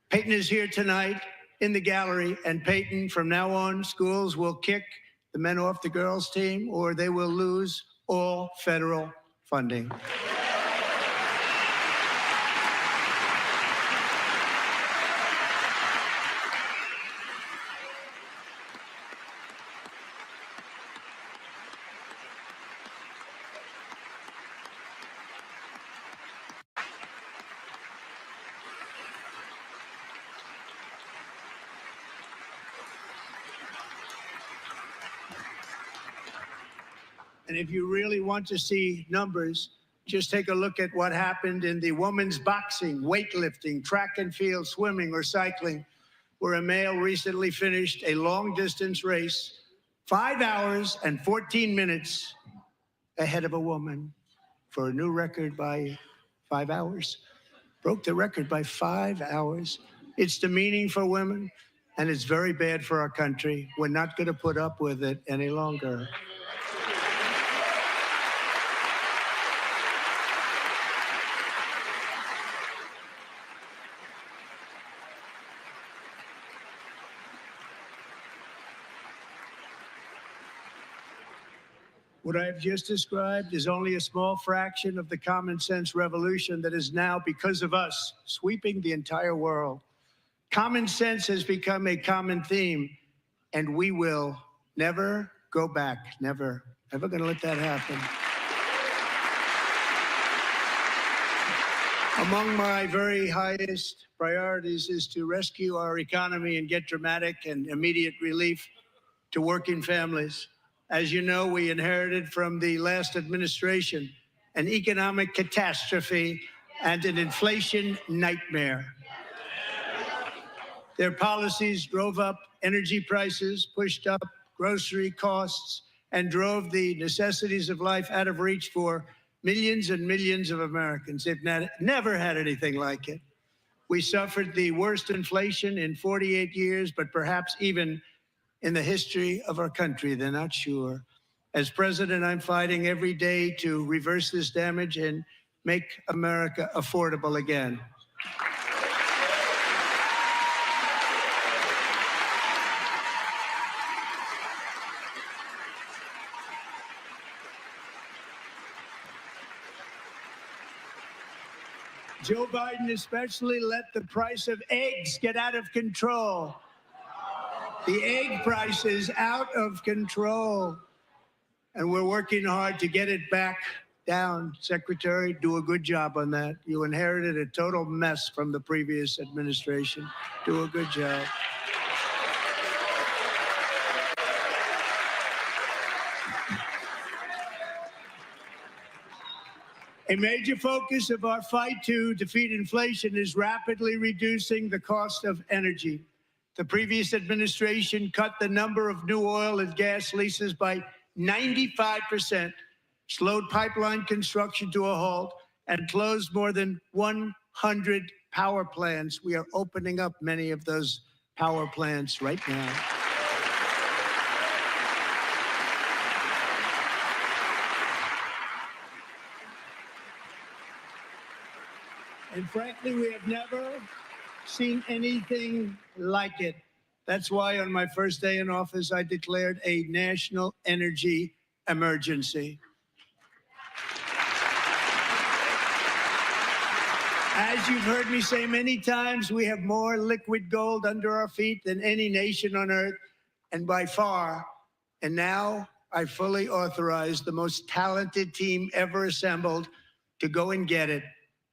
Peyton is here tonight in the gallery, and Peyton, from now on, schools will kick the men off the girls' team, or they will lose all federal funding. And if you really want to see numbers, just take a look at what happened in the women's boxing, weightlifting, track and field, swimming, or cycling, where a male recently finished a long-distance race 5 hours and 14 minutes ahead of a woman for a new record by 5 hours. Broke the record by 5 hours. It's demeaning for women, and it's very bad for our country. We're not going to put up with it any longer. What I have just described is only a small fraction of the common sense revolution that is now, because of us, sweeping the entire world. Common sense has become a common theme, and we will never go back. Never. Never going to let that happen. Among my very highest priorities is to rescue our economy and get dramatic and immediate relief to working families. As you know, we inherited from the last administration an economic catastrophe and an inflation nightmare. Their policies drove up energy prices, pushed up grocery costs, and drove the necessities of life out of reach for millions and millions of Americans. They've never had anything like it. We suffered the worst inflation in 48 years, but perhaps even in the history of our country. They're not sure. As president, I'm fighting every day to reverse this damage and make America affordable again. Joe Biden especially let the price of eggs get out of control. The egg price is out of control, and we're working hard to get it back down. Secretary, do a good job on that. You inherited a total mess from the previous administration. Do a good job. A major focus of our fight to defeat inflation is rapidly reducing the cost of energy. The previous administration cut the number of new oil and gas leases by 95%, slowed pipeline construction to a halt, and closed more than 100 power plants. We are opening up many of those power plants right now. And frankly, we have never seen anything like it. That's why on my first day in office, I declared a national energy emergency. As you've heard me say many times, we have more liquid gold under our feet than any nation on earth, and by far. And now I fully authorize the most talented team ever assembled to go and get it.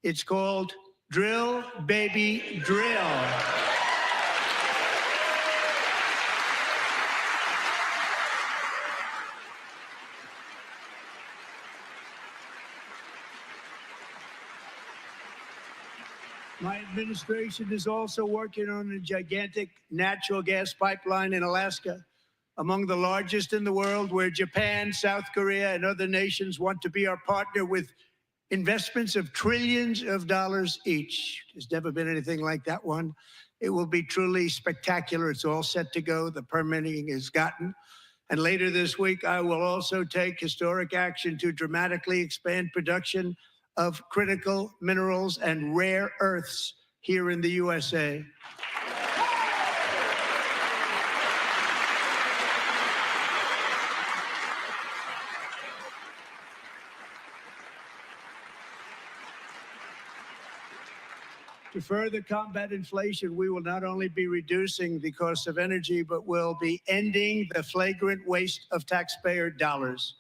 It's called Drill, Baby, Drill. My administration is also working on a gigantic natural gas pipeline in Alaska, among the largest in the world, where Japan, South Korea, and other nations want to be our partner with investments of trillions of dollars each. There's never been anything like that one. It will be truly spectacular. It's all set to go. The permitting is gotten. And later this week, I will also take historic action to dramatically expand production of critical minerals and rare earths here in the USA. To further combat inflation, we will not only be reducing the cost of energy, but will be ending the flagrant waste of taxpayer dollars.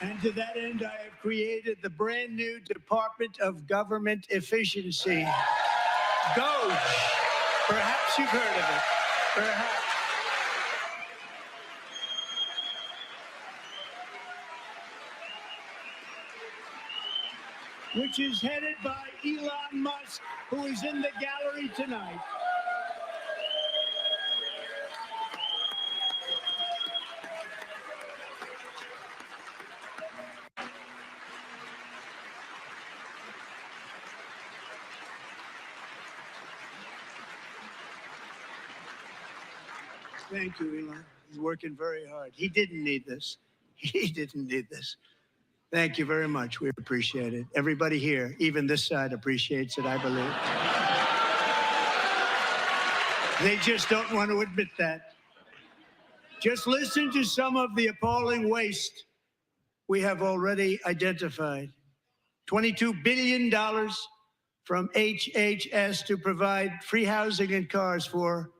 And to that end, I have created the brand new Department of Government Efficiency, DOGE. Perhaps you've heard of it. Perhaps. Which is headed by Elon Musk, who is in the gallery tonight. Thank you, Elon. He's working very hard. He didn't need this. He didn't need this. Thank you very much. We appreciate it. Everybody here, even this side, appreciates it, I believe. They just don't want to admit that. Just listen to some of the appalling waste we have already identified. $22 billion from HHS to provide free housing and cars for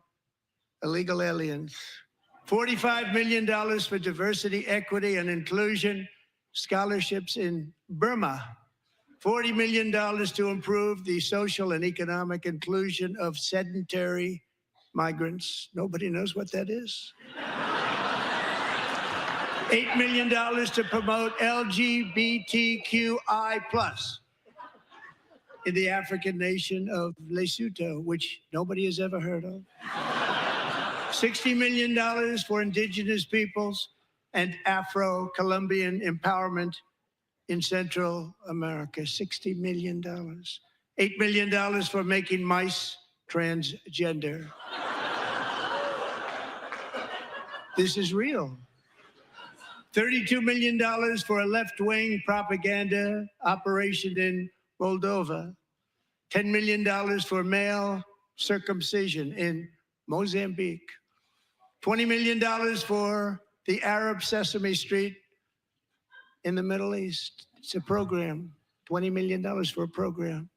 illegal aliens. $45 million for diversity, equity, and inclusion scholarships in Burma. $40 million to improve the social and economic inclusion of sedentary migrants. Nobody knows what that is. $8 million to promote LGBTQI+ in the African nation of Lesotho, which nobody has ever heard of. $60 million for indigenous peoples and Afro-Colombian empowerment in Central America. $60 million. $8 million for making mice transgender. This is real. $32 million for a left-wing propaganda operation in Moldova. $10 million for male circumcision in Mozambique. $20 million for the Arab Sesame Street in the Middle East. It's a program. $20 million for a program.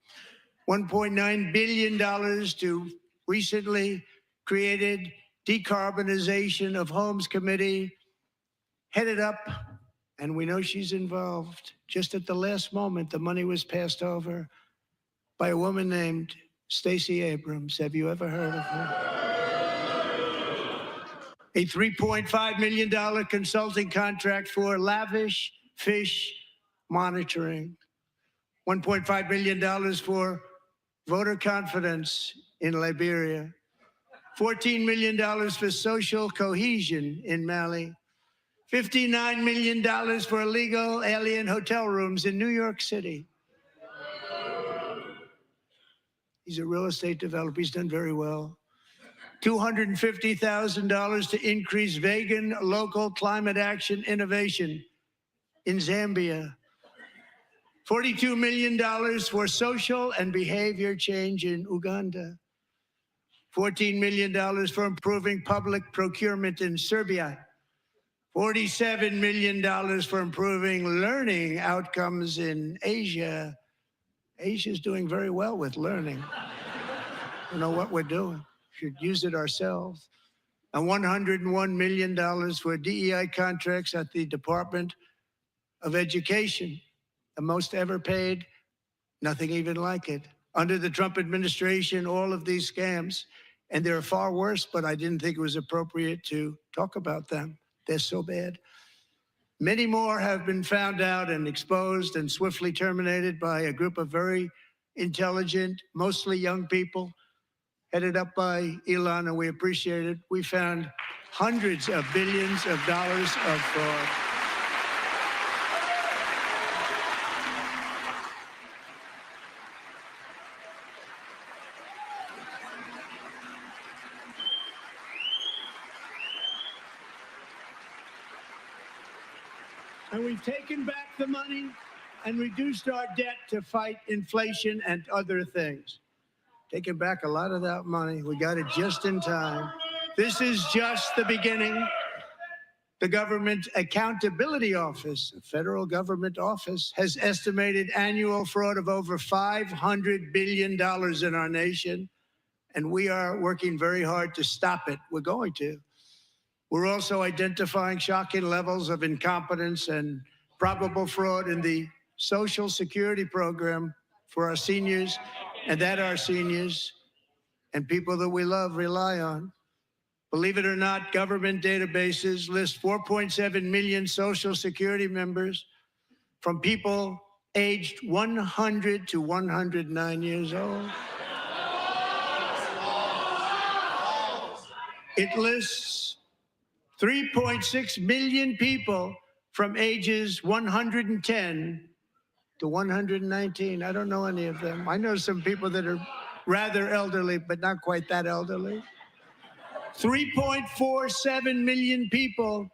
$1.9 billion to recently created Decarbonization of Homes Committee, headed up, and we know she's involved. Just at the last moment, the money was passed over by a woman named Stacey Abrams. Have you ever heard of her? A $3.5 million consulting contract for lavish fish monitoring. $1.5 million for voter confidence in Liberia. $14 million for social cohesion in Mali. $59 million for illegal alien hotel rooms in New York City. He's a real estate developer. He's done very well. $250,000 to increase vegan local climate action innovation in Zambia. $42 million for social and behavior change in Uganda. $14 million for improving public procurement in Serbia. $47 million for improving learning outcomes in Asia. Asia's doing very well with learning. You know what we're doing. Should use it ourselves. And $101 million for DEI contracts at the Department of Education, the most ever paid, nothing even like it. Under the Trump administration, all of these scams, and they're far worse, but I didn't think it was appropriate to talk about them. They're so bad. Many more have been found out and exposed and swiftly terminated by a group of very intelligent, mostly young people, headed up by Elon, and we appreciate it. We found hundreds of billions of dollars of fraud. And we've taken back the money and reduced our debt to fight inflation and other things. Taking back a lot of that money. We got it just in time. This is just the beginning. The Government Accountability Office, a federal government office, has estimated annual fraud of over $500 billion in our nation, and we are working very hard to stop it. We're going to. We're also identifying shocking levels of incompetence and probable fraud in the Social Security program for our seniors, and that our seniors and people that we love rely on. Believe it or not, government databases list 4.7 million Social Security members from people aged 100 to 109 years old. It lists 3.6 million people from ages 110 to 119. I don't know any of them. I know some people that are rather elderly, but not quite that elderly. 3.47 million people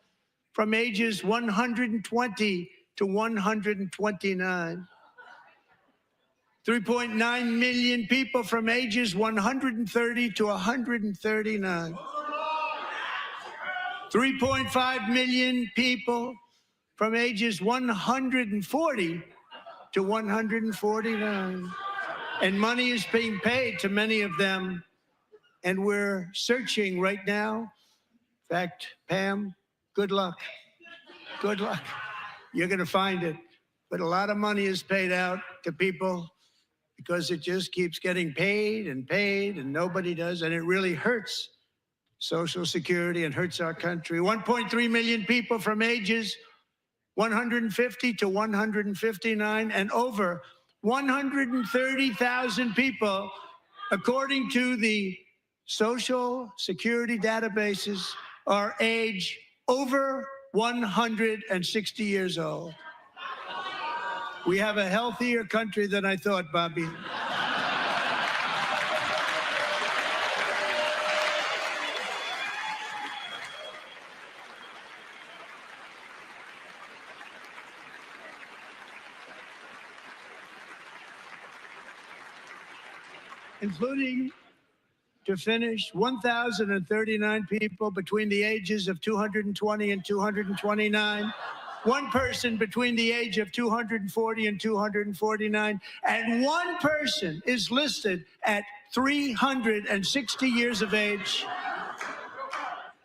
from ages 120 to 129. 3.9 million people from ages 130 to 139. 3.5 million people from ages 140 to 149. And money is being paid to many of them. And we're searching right now. In fact, Pam, good luck. Good luck. You're going to find it. But a lot of money is paid out to people because it just keeps getting paid, and nobody does. And it really hurts Social Security and hurts our country. 1.3 million people from ages 150 to 159, and over 130,000 people, according to the Social Security databases, are age over 160 years old. We have a healthier country than I thought, Bobby. Including, to finish, 1,039 people between the ages of 220 and 229, one person between the age of 240 and 249, and one person is listed at 360 years of age.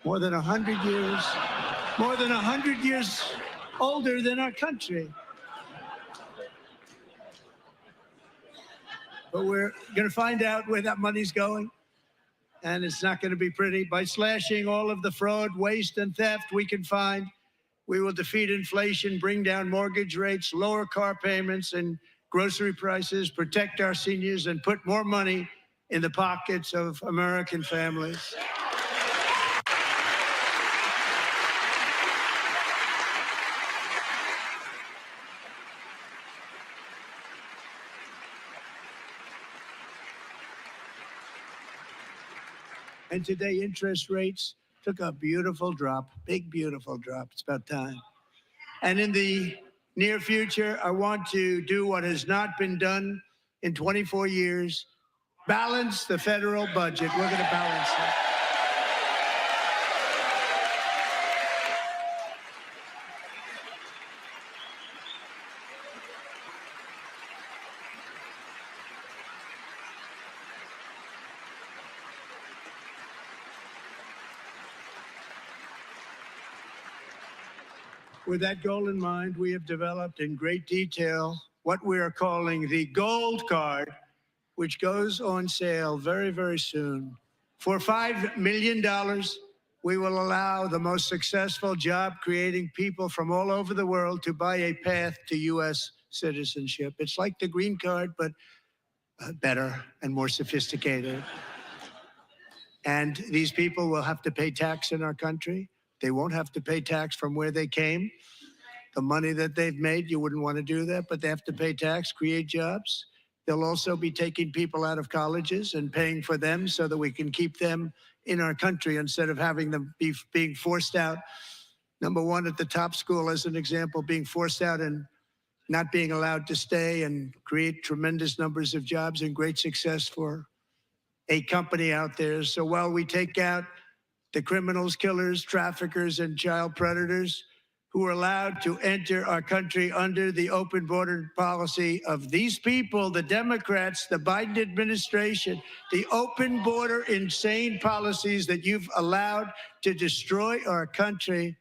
More than 100 years older than our country. But we're going to find out where that money's going, and it's not going to be pretty. By slashing all of the fraud, waste, and theft we can find, we will defeat inflation, bring down mortgage rates, lower car payments and grocery prices, protect our seniors, and put more money in the pockets of American families. And today, interest rates took a beautiful drop, big, beautiful drop. It's about time. And in the near future, I want to do what has not been done in 24 years, balance the federal budget. We're going to balance it. With that goal in mind, we have developed in great detail what we are calling the Gold Card, which goes on sale very, very soon. For $5 million, we will allow the most successful job-creating people from all over the world to buy a path to U.S. citizenship. It's like the green card, but better and more sophisticated. And these people will have to pay tax in our country. They won't have to pay tax from where they came. The money that they've made, you wouldn't want to do that, but they have to pay tax, create jobs. They'll also be taking people out of colleges and paying for them so that we can keep them in our country instead of having them being forced out. Number one, at the top school, as an example, being forced out and not being allowed to stay and create tremendous numbers of jobs and great success for a company out there. So while we take out the criminals, killers, traffickers, and child predators who were allowed to enter our country under the open border policy of these people, the Democrats, the Biden administration, the open border insane policies that you've allowed to destroy our country.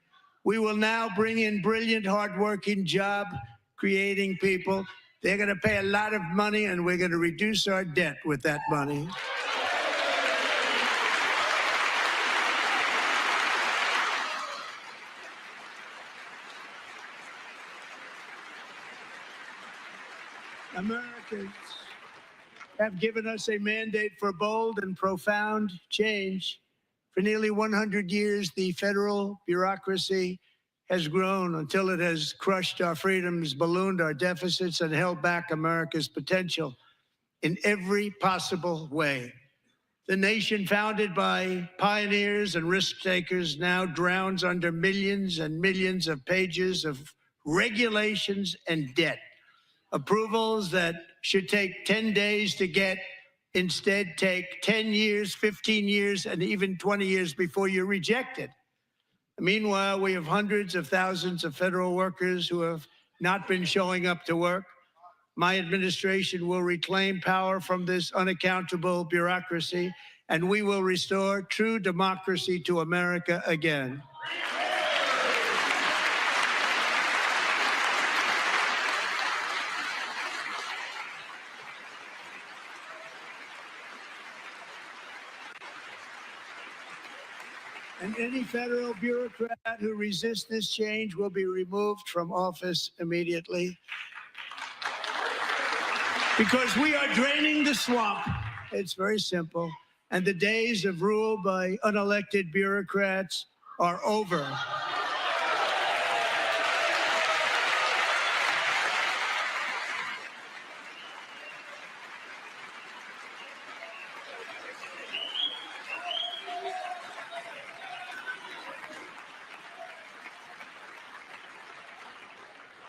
We will now bring in brilliant, hardworking, job-creating people. They're going to pay a lot of money, and we're going to reduce our debt with that money. Americans have given us a mandate for bold and profound change. For nearly 100 years, the federal bureaucracy has grown until it has crushed our freedoms, ballooned our deficits, and held back America's potential in every possible way. The nation founded by pioneers and risk takers now drowns under millions and millions of pages of regulations and debt. Approvals that should take 10 days to get instead take 10 years, 15 years, and even 20 years before you're rejected. Meanwhile, we have hundreds of thousands of federal workers who have not been showing up to work. My administration will reclaim power from this unaccountable bureaucracy, and we will restore true democracy to America again. And any federal bureaucrat who resists this change will be removed from office immediately. Because we are draining the swamp. It's very simple. And the days of rule by unelected bureaucrats are over.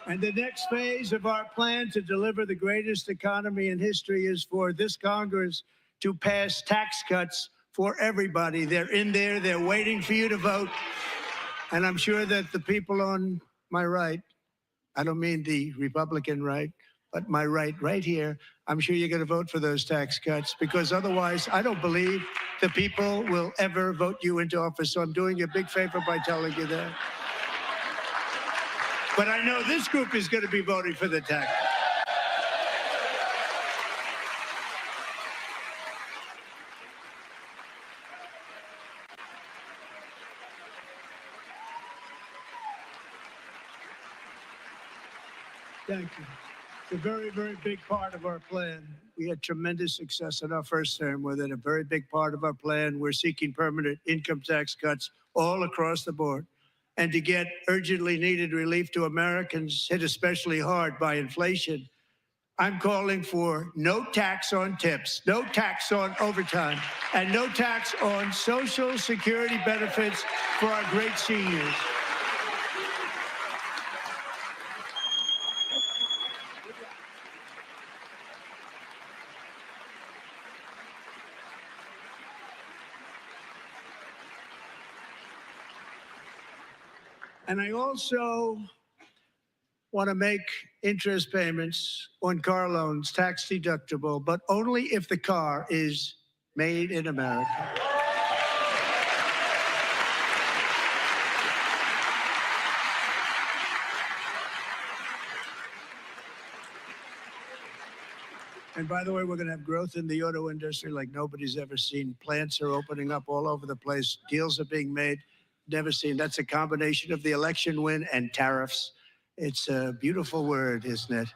And the next phase of our plan to deliver the greatest economy in history is for this Congress to pass tax cuts for everybody. They're in there. They're waiting for you to vote. And I'm sure that the people on my right, I don't mean the Republican right, but my right here, I'm sure you're going to vote for those tax cuts, because otherwise I don't believe the people will ever vote you into office. So I'm doing you a big favor by telling you that. But I know this group is going to be voting for the tax. Thank you. It's a very, very big part of our plan. We had tremendous success in our first term with it. A very big part of our plan. We're seeking permanent income tax cuts all across the board. And to get urgently needed relief to Americans hit especially hard by inflation, I'm calling for no tax on tips, no tax on overtime, and no tax on Social Security benefits for our great seniors. And I also want to make interest payments on car loans tax deductible, but only if the car is made in America. And by the way, we're going to have growth in the auto industry like nobody's ever seen. Plants are opening up all over the place. Deals are being made. Never seen. That's a combination of the election win and tariffs. It's a beautiful word, isn't it?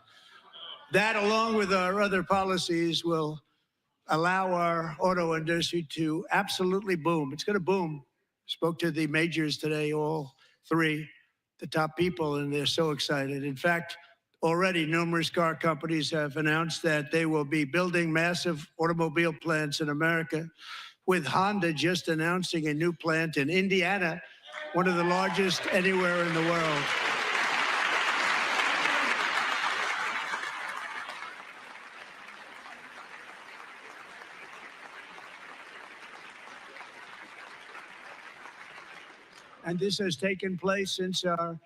That, along with our other policies, will allow our auto industry to absolutely boom. It's going to boom. Spoke to the majors today, all three, the top people, and they're so excited. In fact, already numerous car companies have announced that they will be building massive automobile plants in America, with Honda just announcing a new plant in Indiana, one of the largest anywhere in the world. And this has taken place since our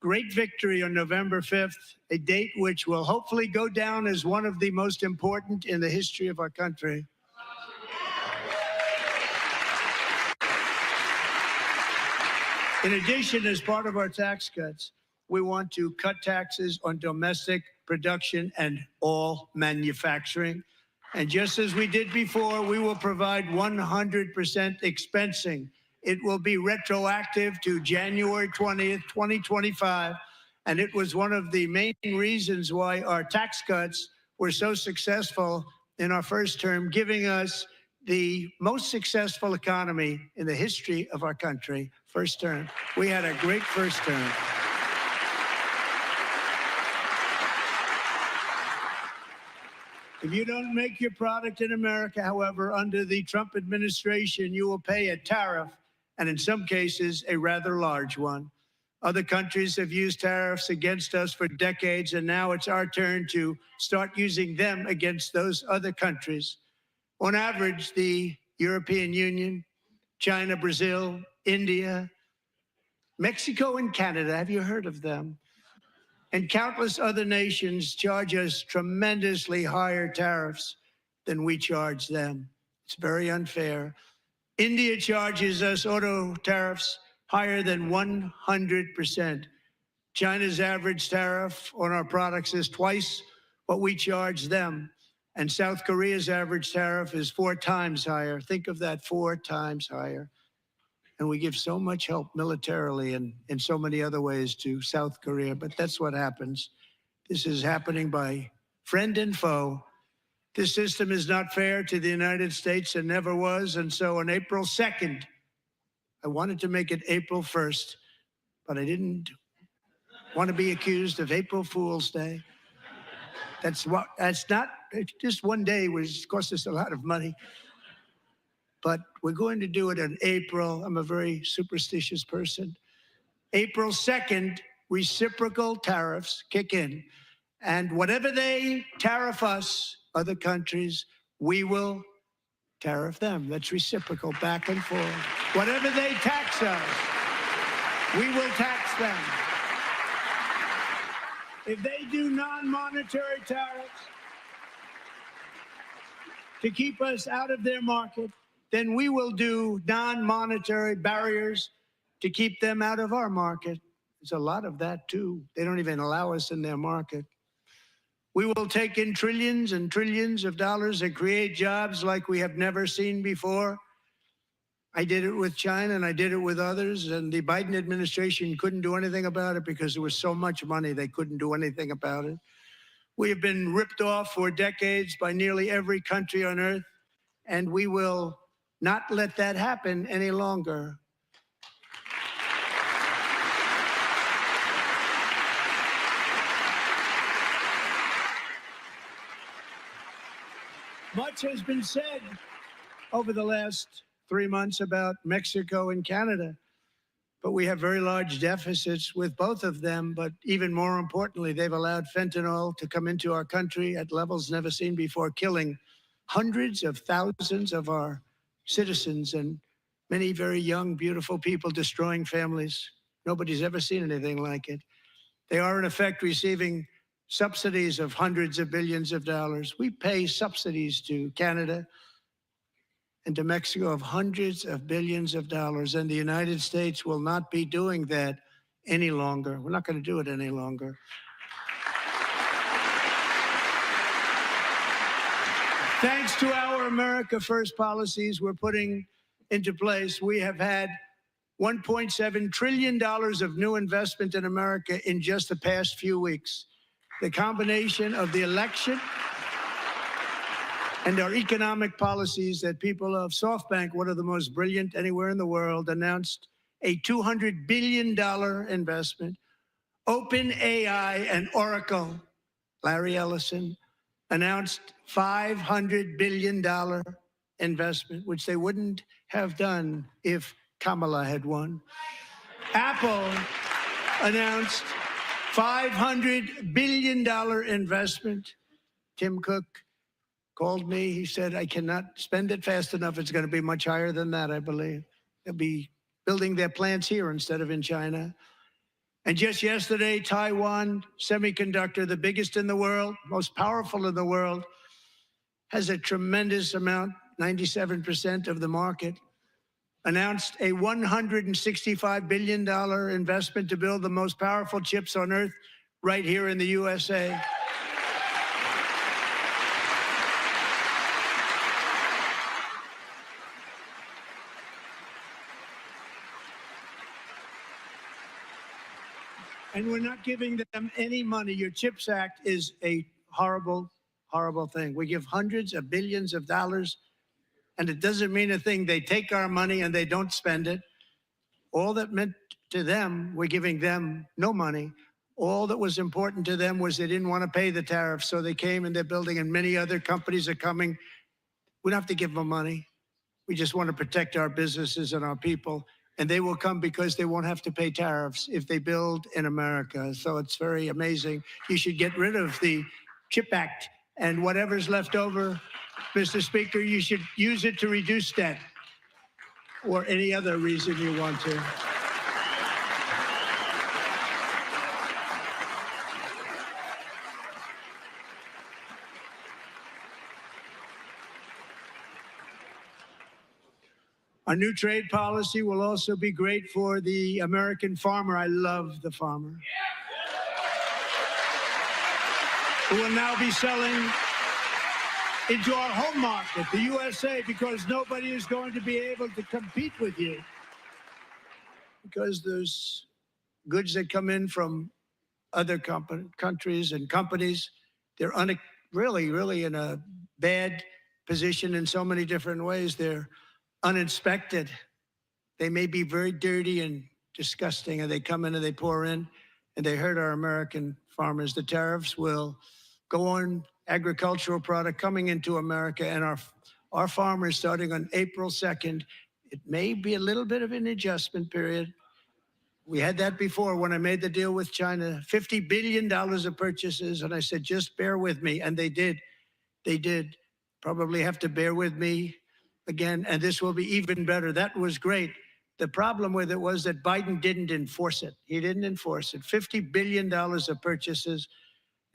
great victory on November 5th, a date which will hopefully go down as one of the most important in the history of our country. In addition, as part of our tax cuts, we want to cut taxes on domestic production and all manufacturing. And just as we did before, we will provide 100% expensing. It will be retroactive to January 20th, 2025. And it was one of the main reasons why our tax cuts were so successful in our first term, giving us the most successful economy in the history of our country. First term. We had a great first term. If you don't make your product in America, however, under the Trump administration, you will pay a tariff, and in some cases, a rather large one. Other countries have used tariffs against us for decades, and now it's our turn to start using them against those other countries. On average, the European Union, China, Brazil, India, Mexico, and Canada, have you heard of them? And countless other nations charge us tremendously higher tariffs than we charge them. It's very unfair. India charges us auto tariffs higher than 100%. China's average tariff on our products is twice what we charge them. And South Korea's average tariff is 4 times higher. Think of that, 4 times higher. And we give so much help militarily and in so many other ways to South Korea. But that's what happens. This is happening by friend and foe. This system is not fair to the United States and never was. And so on April 2nd, I wanted to make it April 1st, but I didn't want to be accused of April Fool's Day. That's not, just one day was cost us a lot of money. But we're going to do it in April. I'm a very superstitious person. April 2nd, reciprocal tariffs kick in. And whatever they tariff us, other countries, we will tariff them. That's reciprocal, back and forth. Whatever they tax us, we will tax them. If they do non-monetary tariffs to keep us out of their market, then we will do non-monetary barriers to keep them out of our market. There's a lot of that, too. They don't even allow us in their market. We will take in trillions and trillions of dollars and create jobs like we have never seen before. I did it with China, and I did it with others, and the Biden administration couldn't do anything about it because there was so much money they couldn't do anything about it. We have been ripped off for decades by nearly every country on earth, and we will not let that happen any longer. Much has been said over the last 3 months about Mexico and Canada, but we have very large deficits with both of them. But even more importantly, they've allowed fentanyl to come into our country at levels never seen before, killing hundreds of thousands of our citizens and many very young, beautiful people, destroying families. Nobody's ever seen anything like it. They are, in effect, receiving subsidies of hundreds of billions of dollars. We pay subsidies to Canada and to Mexico of hundreds of billions of dollars, and the United States will not be doing that any longer. We're not going to do it any longer. Thanks to our America First policies we're putting into place, we have had $1.7 trillion of new investment in America in just the past few weeks. The combination of the election and our economic policies that people of SoftBank, one of the most brilliant anywhere in the world, announced a $200 billion investment. OpenAI and Oracle, Larry Ellison, announced $500 billion investment, which they wouldn't have done if Kamala had won. Apple announced $500 billion investment. Tim Cook called me. He said, I cannot spend it fast enough. It's going to be much higher than that, I believe. It'll be building their plants here instead of in China. And just yesterday, Taiwan Semiconductor, the biggest in the world, most powerful in the world, has a tremendous amount, 97% of the market, announced a $165 billion investment to build the most powerful chips on earth right here in the USA. And we're not giving them any money. Your CHIPS Act is a horrible, horrible thing. We give hundreds of billions of dollars, and it doesn't mean a thing. They take our money and they don't spend it. All that meant to them, we're giving them no money. All that was important to them was they didn't want to pay the tariffs, so they came and they're building, and many other companies are coming. We don't have to give them money. We just want to protect our businesses and our people. And they will come because they won't have to pay tariffs if they build in America. So it's very amazing. You should get rid of the CHIP Act, and whatever's left over, Mr. Speaker, you should use it to reduce debt or any other reason you want to. Our new trade policy will also be great for the American farmer. I love the farmer. Who will now be selling into our home market, the USA, because nobody is going to be able to compete with you. Because there's goods that come in from other countries and companies. They're really in a bad position in so many different ways. They're uninspected. They may be very dirty and disgusting, and they come in and they pour in and they hurt our American farmers. The tariffs will go on agricultural product coming into America, and our farmers, starting on April 2nd, it may be a little bit of an adjustment period. We had that before when I made the deal with China, $50 billion of purchases, and I said, just bear with me, and they did. They did. Probably have to bear with me again, and this will be even better. That was great. The problem with it was that Biden didn't enforce it. He didn't enforce it. $50 billion of purchases,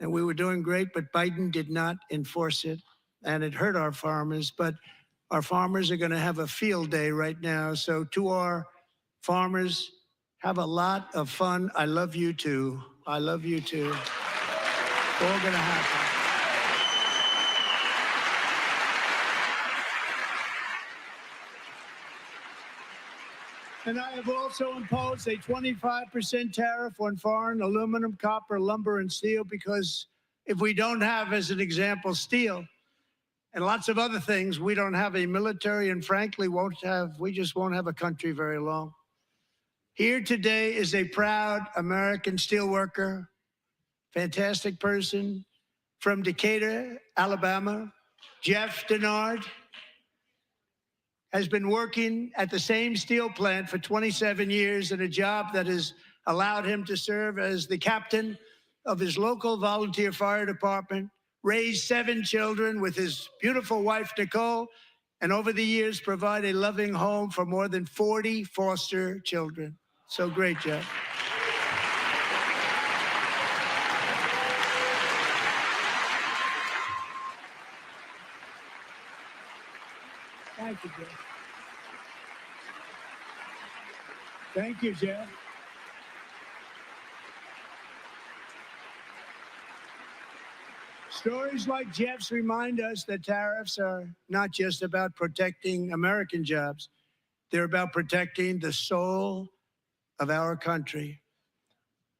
and we were doing great, but Biden did not enforce it, and it hurt our farmers. But our farmers are going to have a field day right now. So to our farmers, have a lot of fun. I love you too. I love you too. It's all going to happen. And I have also imposed a 25% tariff on foreign aluminum, copper, lumber, and steel, because if we don't have, as an example, steel and lots of other things, we don't have a military, and frankly, we just won't have a country very long. Here today is a proud American steelworker, fantastic person from Decatur, Alabama, Jeff Denard. Has been working at the same steel plant for 27 years in a job that has allowed him to serve as the captain of his local volunteer fire department, raise 7 children with his beautiful wife, Nicole, and over the years provide a loving home for more than 40 foster children. So great, Jeff. Thank you, Jeff. Thank you, Jeff. Stories like Jeff's remind us that tariffs are not just about protecting American jobs. They're about protecting the soul of our country.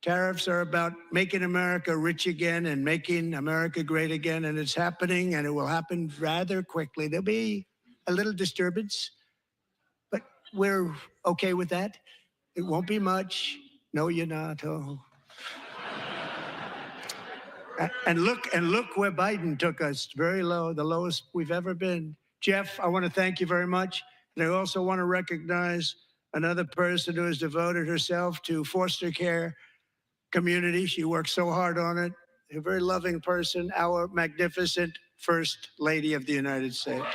Tariffs are about making America rich again and making America great again, and it's happening, and it will happen rather quickly. There'll be a little disturbance, but we're okay with that. It won't be much. No, you're not. Oh. And look where Biden took us, very low, the lowest we've ever been. Jeff, I want to thank you very much. And I also want to recognize another person who has devoted herself to foster care community. She works so hard on it. A very loving person, our magnificent First Lady of the United States.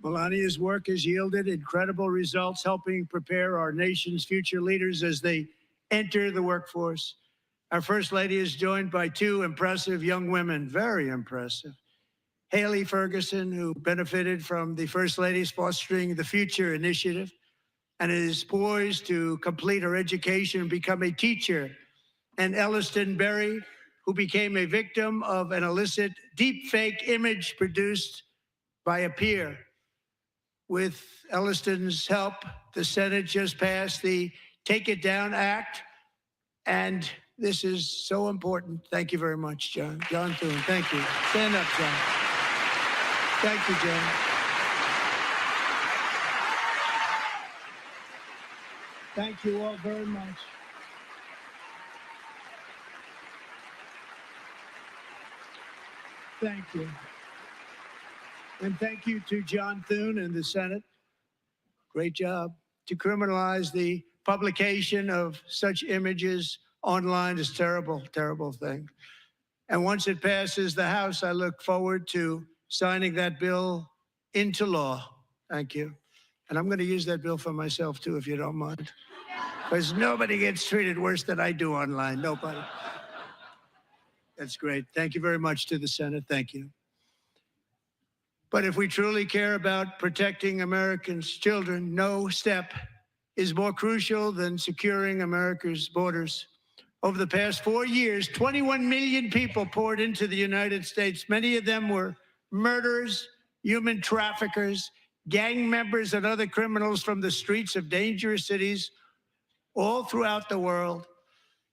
Melania's work has yielded incredible results, helping prepare our nation's future leaders as they enter the workforce. Our First Lady is joined by two impressive young women, very impressive. Haley Ferguson, who benefited from the First Lady's Fostering the Future initiative and is poised to complete her education and become a teacher. And Elliston Berry, who became a victim of an illicit deepfake image produced by a peer. With Elliston's help, the Senate just passed the Take It Down Act, and this is so important. Thank you very much, John. John Thune, thank you. Stand up, John. Thank you, John. Thank you all very much. Thank you. And thank you to John Thune and the Senate. Great job. To criminalize the publication of such images online is terrible, terrible thing. And once it passes the House, I look forward to signing that bill into law. Thank you. And I'm going to use that bill for myself, too, if you don't mind. Because nobody gets treated worse than I do online. Nobody. That's great. Thank you very much to the Senate. Thank you. But if we truly care about protecting Americans' children, no step is more crucial than securing America's borders. Over the past 4 years, 21 million people poured into the United States. Many of them were murderers, human traffickers, gang members, and other criminals from the streets of dangerous cities all throughout the world.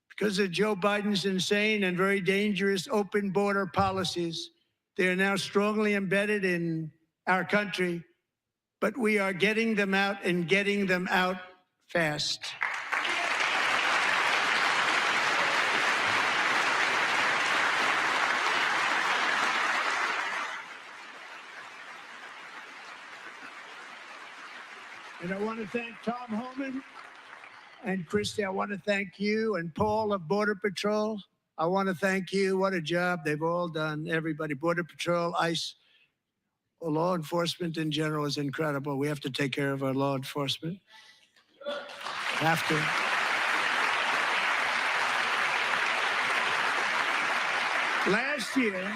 Because of Joe Biden's insane and very dangerous open border policies, they are now strongly embedded in our country, but we are getting them out and getting them out fast. And I want to thank Tom Homan and Christy. I want to thank you and Paul of Border Patrol. I want to thank you. What a job they've all done. Everybody, Border Patrol, ICE, law enforcement in general is incredible. We have to take care of our law enforcement. Have to. Last year,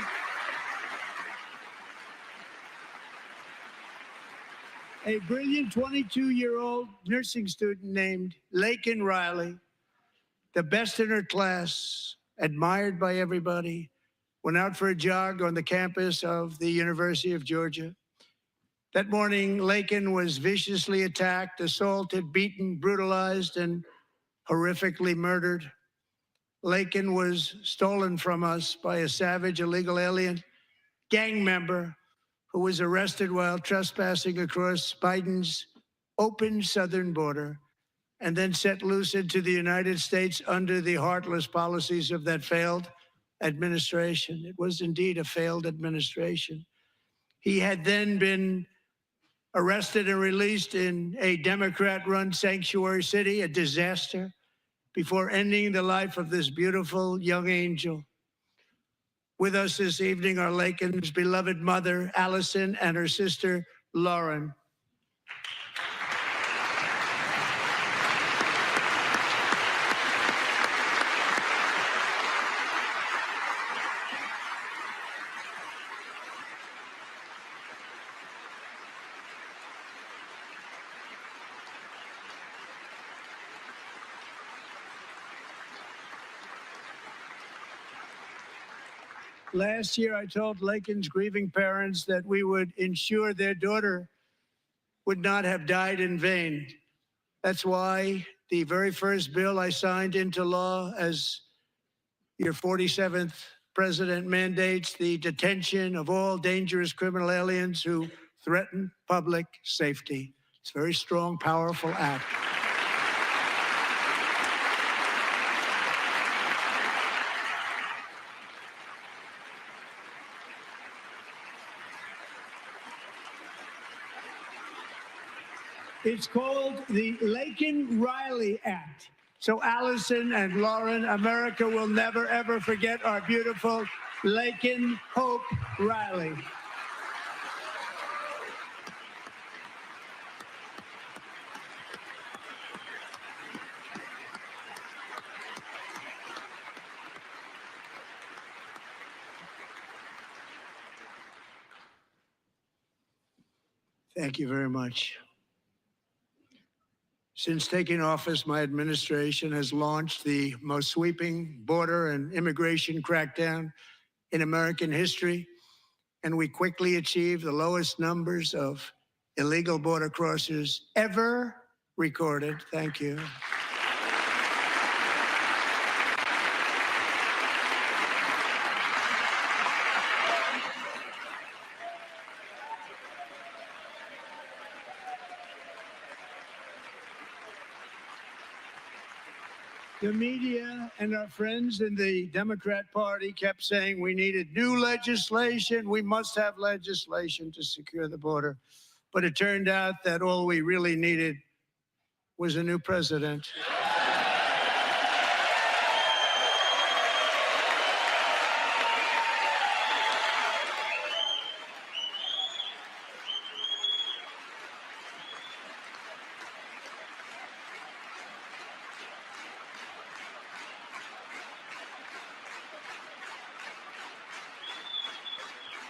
a brilliant 22-year-old nursing student named Laken Riley, the best in her class, admired by everybody, went out for a jog on the campus of the University of Georgia. That morning, Laken was viciously attacked, assaulted, beaten, brutalized, and horrifically murdered. Laken was stolen from us by a savage illegal alien gang member who was arrested while trespassing across Biden's open southern border and then set loose into the United States under the heartless policies of that failed administration. It was indeed a failed administration. He had then been arrested and released in a Democrat-run sanctuary city, a disaster, before ending the life of this beautiful young angel. With us this evening are Laken's beloved mother, Allison, and her sister, Lauren. Last year, I told Laken's grieving parents that we would ensure their daughter would not have died in vain. That's why the very first bill I signed into law as your 47th president mandates the detention of all dangerous criminal aliens who threaten public safety. It's a very strong, powerful act. It's called the Laken Riley Act. So Allison and Lauren, America will never, ever forget our beautiful Laken Hope Riley. Thank you very much. Since taking office, my administration has launched the most sweeping border and immigration crackdown in American history, and we quickly achieved the lowest numbers of illegal border crossers ever recorded. Thank you. The media and our friends in the Democrat Party kept saying we needed new legislation. We must have legislation to secure the border. But it turned out that all we really needed was a new president.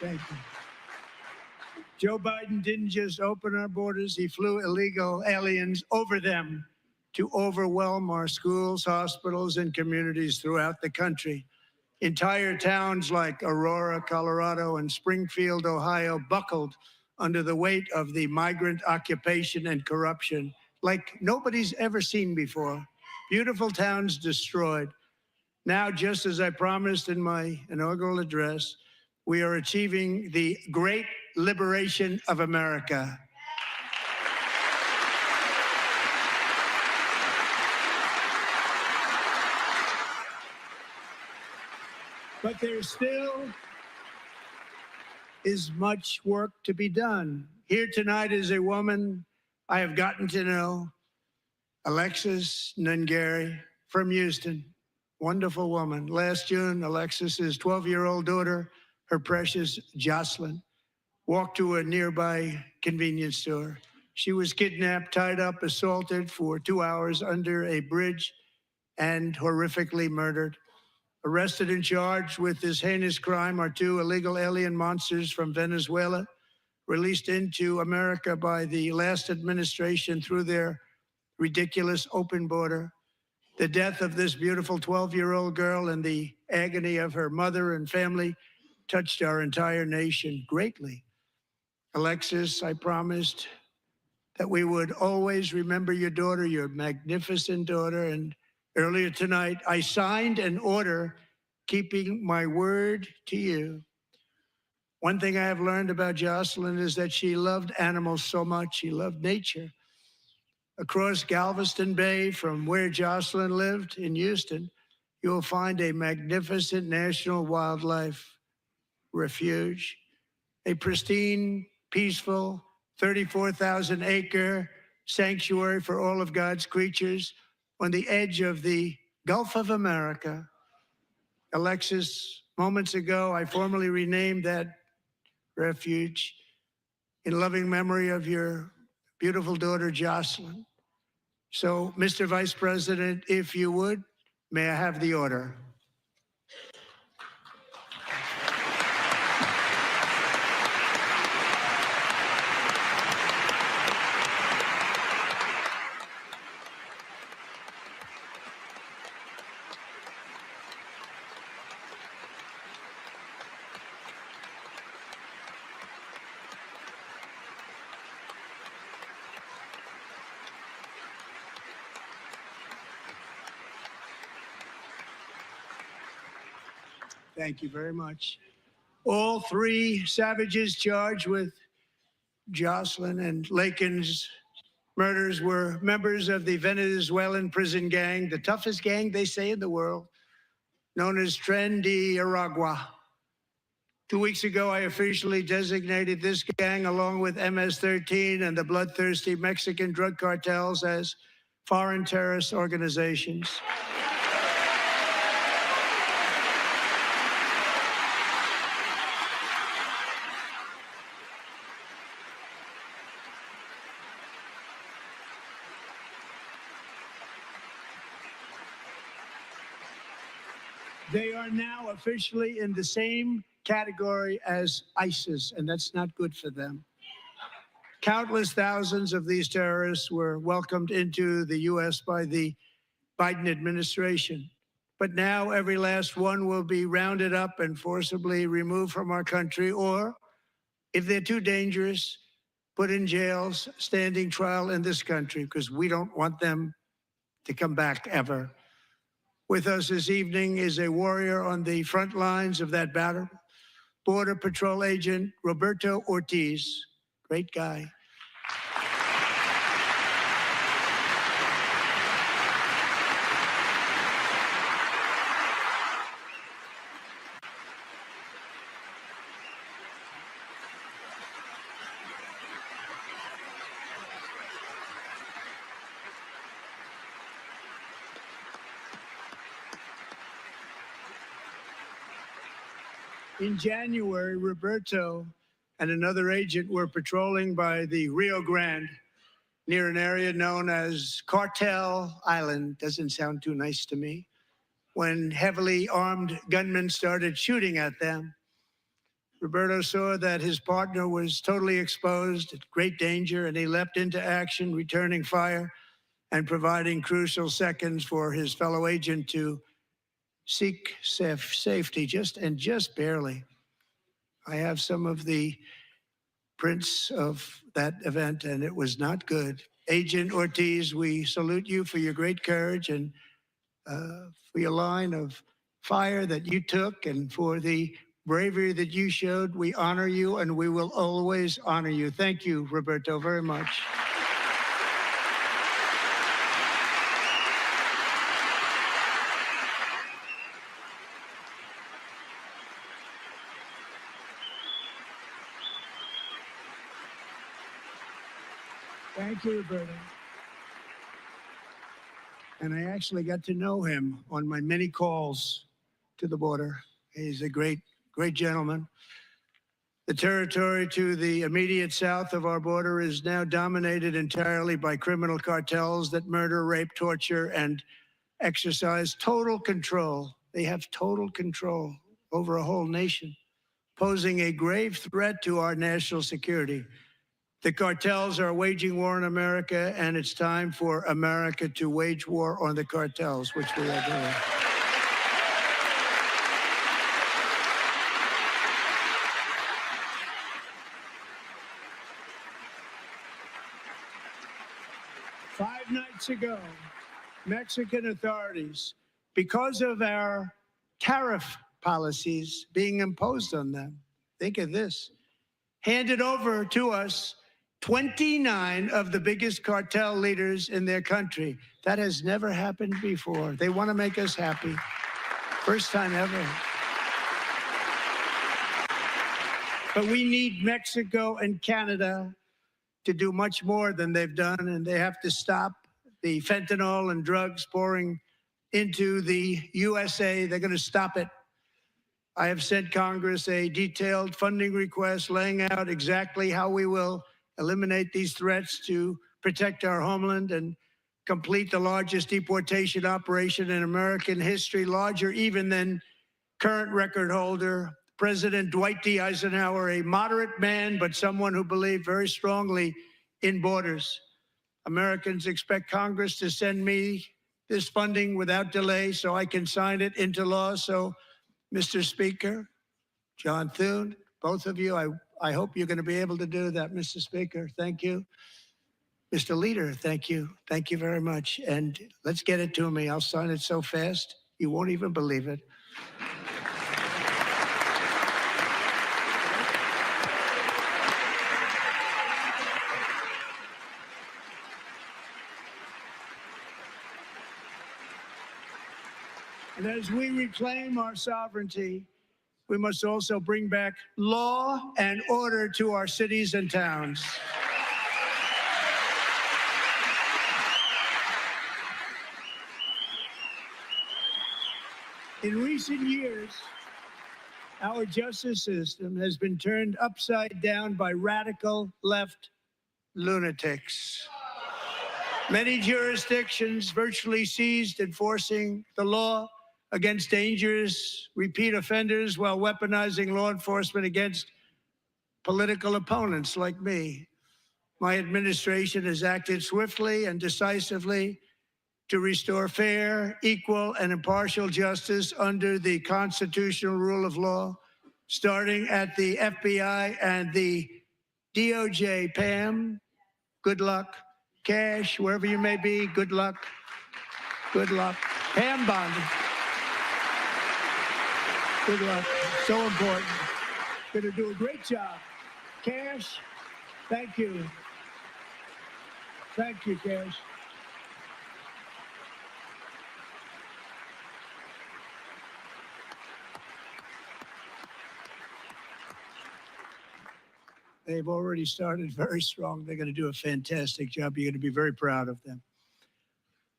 Thank you. Joe Biden didn't just open our borders, he flew illegal aliens over them to overwhelm our schools, hospitals, and communities throughout the country. Entire towns like Aurora, Colorado, and Springfield, Ohio, buckled under the weight of the migrant occupation and corruption like nobody's ever seen before. Beautiful towns destroyed. Now, just as I promised in my inaugural address, we are achieving the great liberation of America. But there still is much work to be done. Here tonight is a woman I have gotten to know, Alexis Nungari from Houston. Wonderful woman. Last June, Alexis's 12-year-old daughter, her precious Jocelyn, walked to a nearby convenience store. She was kidnapped, tied up, assaulted for 2 hours under a bridge, and horrifically murdered. Arrested and charged with this heinous crime are 2 illegal alien monsters from Venezuela, released into America by the last administration through their ridiculous open border. The death of this beautiful 12-year-old girl and the agony of her mother and family touched our entire nation greatly. Alexis, I promised that we would always remember your daughter, your magnificent daughter. And earlier tonight, I signed an order keeping my word to you. One thing I have learned about Jocelyn is that she loved animals so much. She loved nature. Across Galveston Bay, from where Jocelyn lived in Houston, you will find a magnificent national wildlife refuge, a pristine, peaceful, 34,000-acre sanctuary for all of God's creatures on the edge of the Gulf of America. Alexis, moments ago, I formally renamed that refuge in loving memory of your beautiful daughter, Jocelyn. So, Mr. Vice President, if you would, may I have the order? Thank you very much. All 3 savages charged with Jocelyn and Lakin's murders were members of the Venezuelan prison gang, the toughest gang, they say, in the world, known as Tren de Aragua. 2 weeks ago, I officially designated this gang, along with MS-13 and the bloodthirsty Mexican drug cartels, as foreign terrorist organizations. They are now officially in the same category as ISIS, and that's not good for them. Countless thousands of these terrorists were welcomed into the U.S. by the Biden administration. But now every last one will be rounded up and forcibly removed from our country, or if they're too dangerous, put in jails, standing trial in this country, because we don't want them to come back ever. With us this evening is a warrior on the front lines of that battle, Border Patrol Agent Roberto Ortiz. Great guy. In January, Roberto and another agent were patrolling by the Rio Grande near an area known as Cartel Island. Doesn't sound too nice to me. When heavily armed gunmen started shooting at them, Roberto saw that his partner was totally exposed, at great danger, and he leapt into action, returning fire and providing crucial seconds for his fellow agent to seek safety, just barely. I have some of the prints of that event, and it was not good. Agent Ortiz, we salute you for your great courage and for your line of fire that you took and for the bravery that you showed. We honor you, and we will always honor you. Thank you, Roberto, very much. Thank you, Roberto. And I actually got to know him on my many calls to the border. He's a great gentleman. The territory to the immediate south of our border is now dominated entirely by criminal cartels that murder, rape, torture, and exercise total control. They have total control over a whole nation, posing a grave threat to our national security. The cartels are waging war in America, and it's time for America to wage war on the cartels, which we are doing. Five nights ago, Mexican authorities, because of our tariff policies being imposed on them, think of this, handed over to us 29 of the biggest cartel leaders in their country. That has never happened before. They want to make us happy. First time ever. But we need Mexico and Canada to do much more than they've done, and they have to stop the fentanyl and drugs pouring into the USA. They're going to stop it. I have sent Congress a detailed funding request laying out exactly how we will eliminate these threats to protect our homeland and complete the largest deportation operation in American history, larger even than current record holder, President Dwight D. Eisenhower, a moderate man, but someone who believed very strongly in borders. Americans expect Congress to send me this funding without delay so I can sign it into law. So, Mr. Speaker, John Thune, both of you, I hope you're going to be able to do that, Mr. Speaker. Thank you. Mr. Leader, thank you. Thank you very much. And let's get it to me. I'll sign it so fast, you won't even believe it. And as we reclaim our sovereignty, we must also bring back law and order to our cities and towns. In recent years, our justice system has been turned upside down by radical left lunatics. Many jurisdictions virtually ceased enforcing the law against dangerous repeat offenders while weaponizing law enforcement against political opponents like me. My administration has acted swiftly and decisively to restore fair, equal, and impartial justice under the constitutional rule of law, starting at the FBI and the DOJ. Pam, good luck. Cash, wherever you may be, good luck. Good luck. Pam Bondi, good luck. So important. Going to do a great job. Cash, thank you. Thank you, Cash. They've already started very strong. They're going to do a fantastic job. You're going to be very proud of them.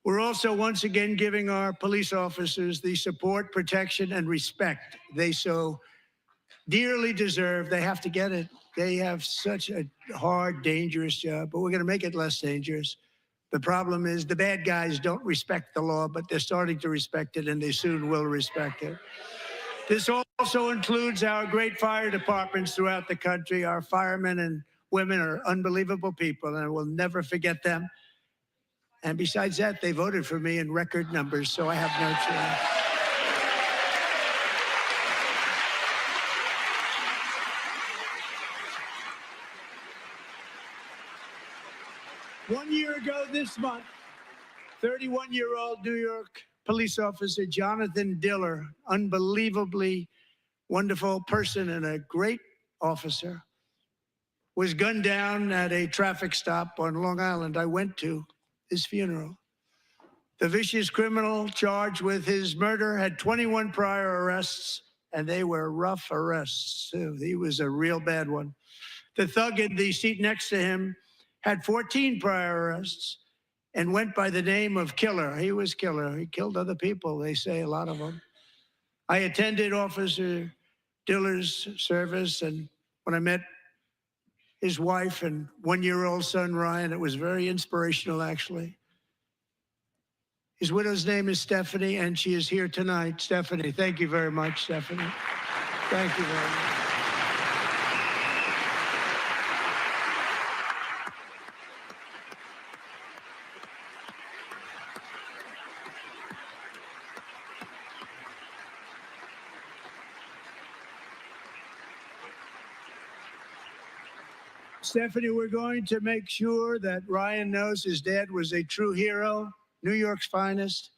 We're also once again giving our police officers the support, protection, and respect they so dearly deserve. They have to get it. They have such a hard, dangerous job, but we're going to make it less dangerous. The problem is the bad guys don't respect the law, but they're starting to respect it, and they soon will respect it. This also includes our great fire departments throughout the country. Our firemen and women are unbelievable people, and I will never forget them. And besides that, they voted for me in record numbers, so I have no choice. 1 year ago this month, 31-year-old New York police officer Jonathan Diller, unbelievably wonderful person and a great officer, was gunned down at a traffic stop on Long Island. I went to his funeral. The vicious criminal charged with his murder had 21 prior arrests, and they were rough arrests, too. He was a real bad one. The thug in the seat next to him had 14 prior arrests and went by the name of Killer. He was Killer. He killed other people, they say, a lot of them. I attended Officer Diller's service, and when I met his wife and one-year-old son, Ryan, it was very inspirational, actually. His widow's name is Stephanie, and she is here tonight. Stephanie, thank you very much, Stephanie. Thank you very much. Stephanie, we're going to make sure that Ryan knows his dad was a true hero, New York's finest,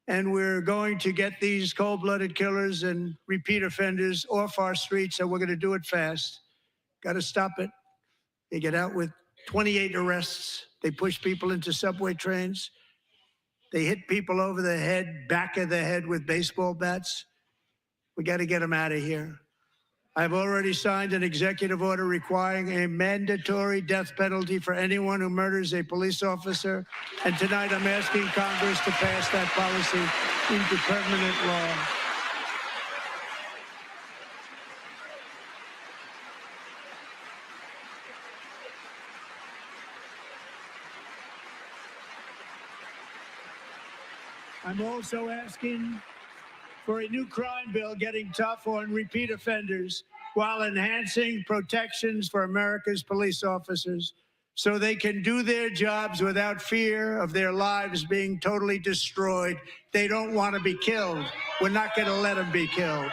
and we're going to get these cold-blooded killers and repeat offenders off our streets, and we're going to do it fast. Got to stop it. They get out with 28 arrests. They push people into subway trains. They hit people over the head, back of the head with baseball bats. We got to get them out of here. I've already signed an executive order requiring a mandatory death penalty for anyone who murders a police officer. And tonight I'm asking Congress to pass that policy into permanent law. I'm also asking for a new crime bill getting tough on repeat offenders while enhancing protections for America's police officers so they can do their jobs without fear of their lives being totally destroyed. They don't want to be killed. We're not going to let them be killed.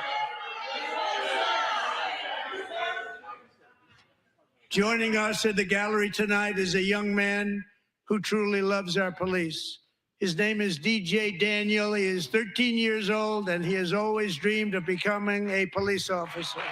Joining us in the gallery tonight is a young man who truly loves our police. His name is DJ Daniel. He is 13 years old, and he has always dreamed of becoming a police officer.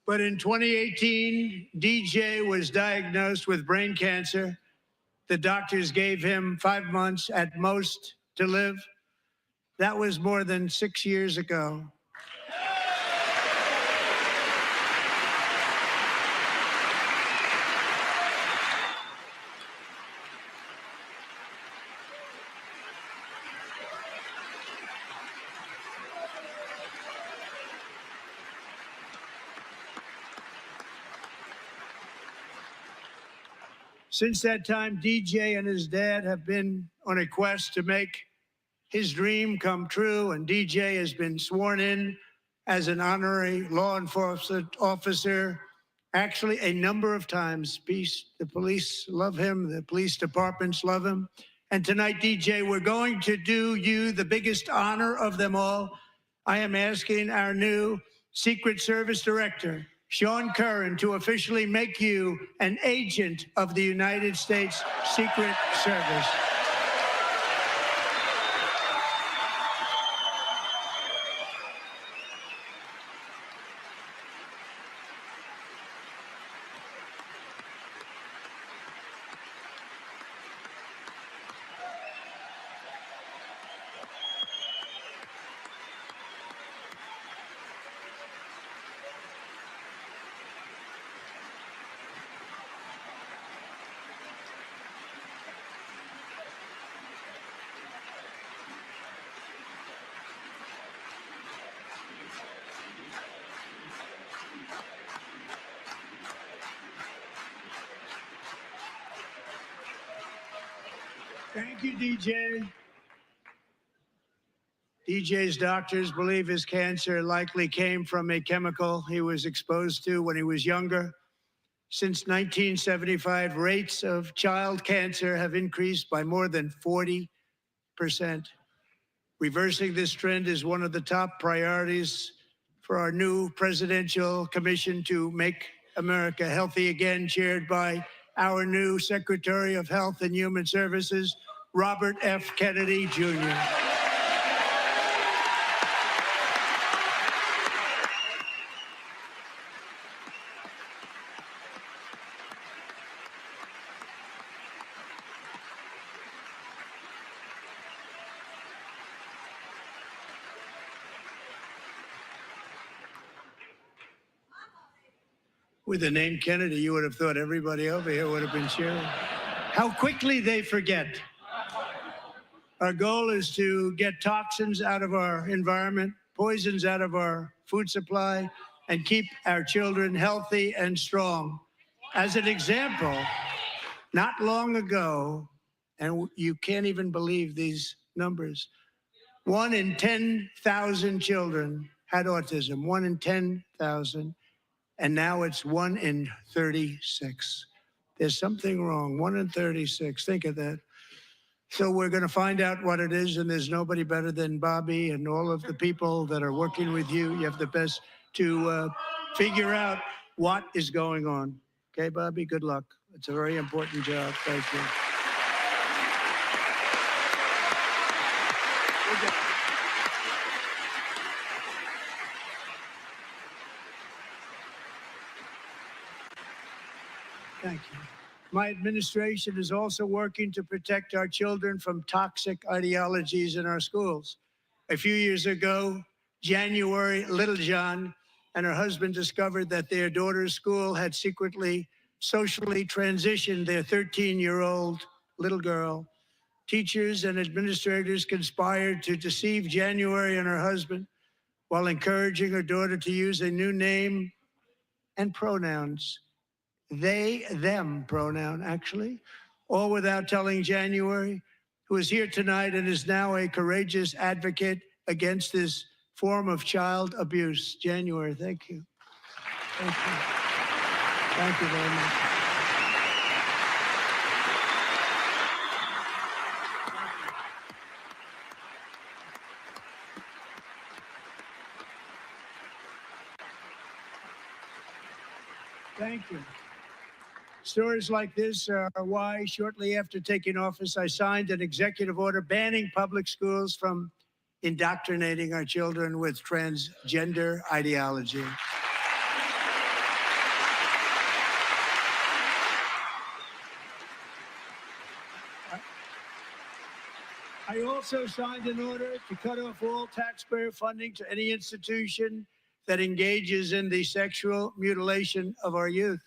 But in 2018, DJ was diagnosed with brain cancer. The doctors gave him 5 months at most to live. That was more than 6 years ago. Since that time, DJ and his dad have been on a quest to make his dream come true, and DJ has been sworn in as an honorary law enforcement officer, actually a number of times. The police love him, the police departments love him. And tonight, DJ, we're going to do you the biggest honor of them all. I am asking our new Secret Service Director, Sean Curran, to officially make you an agent of the United States Secret Service. Thank you, DJ. DJ's doctors believe his cancer likely came from a chemical he was exposed to when he was younger. Since 1975, rates of child cancer have increased by more than 40%. Reversing this trend is one of the top priorities for our new presidential commission to make America healthy again, chaired by our new Secretary of Health and Human Services, Robert F. Kennedy, Jr. With the name Kennedy, you would have thought everybody over here would have been cheering. How quickly they forget. Our goal is to get toxins out of our environment, poisons out of our food supply, and keep our children healthy and strong. As an example, not long ago, and you can't even believe these numbers, 1 in 10,000 children had autism, 1 in 10,000. And now it's 1 in 36. There's something wrong. 1 in 36. Think of that. So we're going to find out what it is, and there's nobody better than Bobby and all of the people that are working with you. You have the best to figure out what is going on. Okay, Bobby, good luck. It's a very important job. Thank you. Good job. Thank you. My administration is also working to protect our children from toxic ideologies in our schools. A few years ago, January Littlejohn and her husband discovered that their daughter's school had secretly socially transitioned their 13-year-old little girl. Teachers and administrators conspired to deceive January and her husband while encouraging her daughter to use a new name and pronouns. They, them pronoun, actually, all without telling January, who is here tonight and is now a courageous advocate against this form of child abuse. January, thank you. Thank you. Thank you very much. Thank you. Stories like this are why, shortly after taking office, I signed an executive order banning public schools from indoctrinating our children with transgender ideology. I also signed an order to cut off all taxpayer funding to any institution that engages in the sexual mutilation of our youth.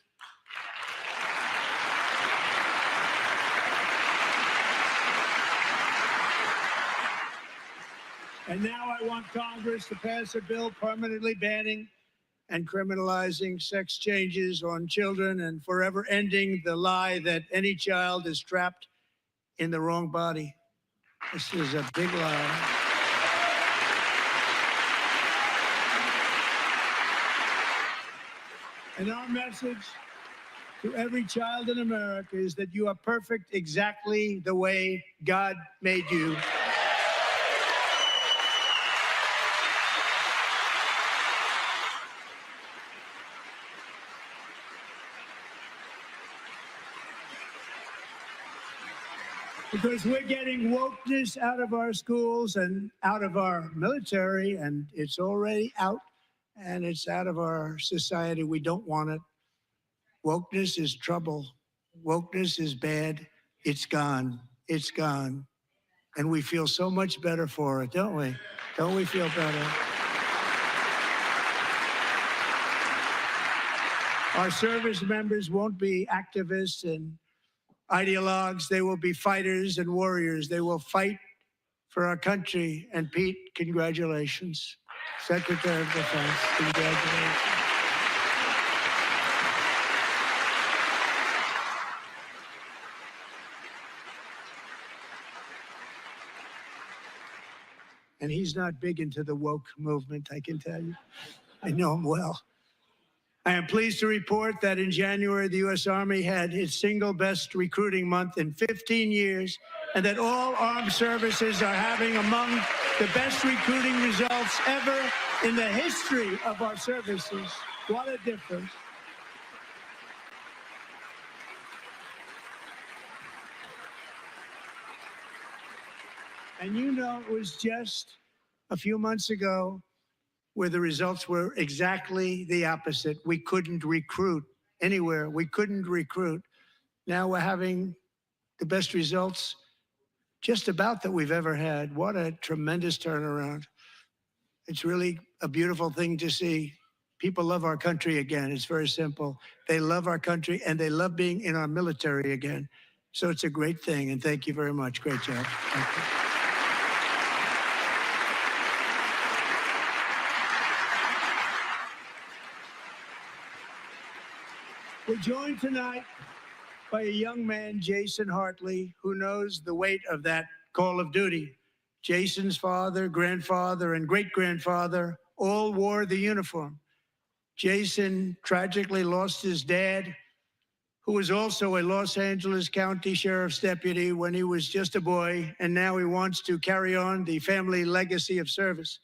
And now I want Congress to pass a bill permanently banning and criminalizing sex changes on children and forever ending the lie that any child is trapped in the wrong body. This is a big lie. And our message to every child in America is that you are perfect exactly the way God made you. Because we're getting wokeness out of our schools and out of our military, and it's already out, and it's out of our society. We don't want it. Wokeness is trouble. Wokeness is bad. It's gone. It's gone. And we feel so much better for it, don't we? Don't we feel better? Our service members won't be activists and ideologues. They will be fighters and warriors. They will fight for our country. And Pete, congratulations. Secretary of Defense, congratulations. And he's not big into the woke movement, I can tell you. I know him well. I am pleased to report that in January, the U.S. Army had its single best recruiting month in 15 years, and that all armed services are having among the best recruiting results ever in the history of our services. What a difference. And you know, it was just a few months ago where the results were exactly the opposite. We couldn't recruit anywhere. We couldn't recruit. Now we're having the best results just about that we've ever had. What a tremendous turnaround. It's really a beautiful thing to see. People love our country again. It's very simple. They love our country and they love being in our military again. So it's a great thing. And thank you very much. Great job. Thank you. We're joined tonight by a young man, Jason Hartley, who knows the weight of that call of duty. Jason's father, grandfather, and great-grandfather all wore the uniform. Jason tragically lost his dad, who was also a Los Angeles County Sheriff's deputy when he was just a boy, and now he wants to carry on the family legacy of service.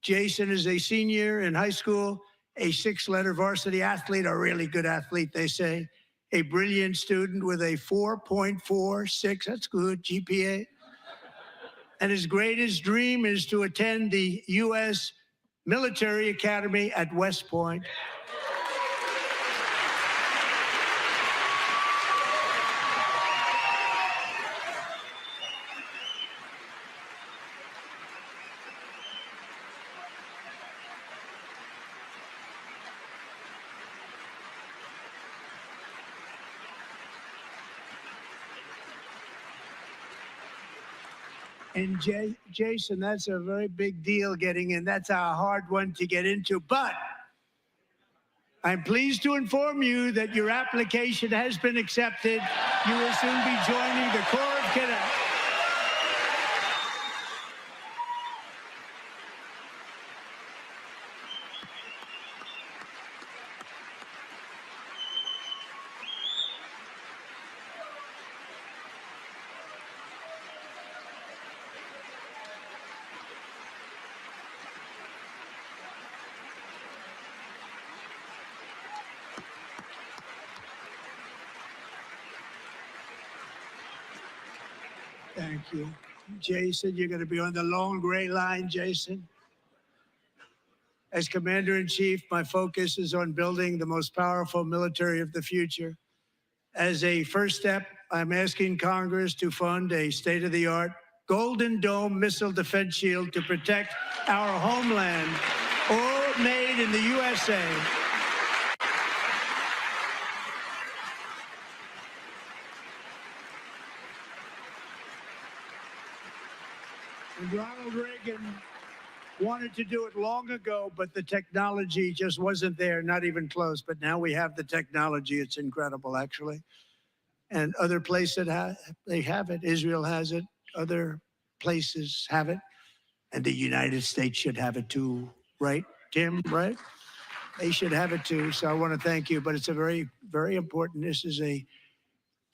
Jason is a senior in high school, a six-letter varsity athlete, a really good athlete, they say, a brilliant student with a 4.46, that's good, GPA. And his greatest dream is to attend the U.S. Military Academy at West Point. And Jason, that's a very big deal getting in. That's a hard one to get into. But I'm pleased to inform you that your application has been accepted. You will soon be joining the Corps of Cadets. Thank you. Jason, you're going to be on the long gray line, Jason. As Commander-in-Chief, my focus is on building the most powerful military of the future. As a first step, I'm asking Congress to fund a state-of-the-art Golden Dome missile defense shield to protect our homeland, all made in the USA. And Ronald Reagan wanted to do it long ago, but the technology just wasn't there, not even close. But now we have the technology. It's incredible, actually. And other places they have it. Israel has it. Other places have it. And the United States should have it too, right, Tim? Right? They should have it too. So I want to thank you. But it's a very, very important. This is a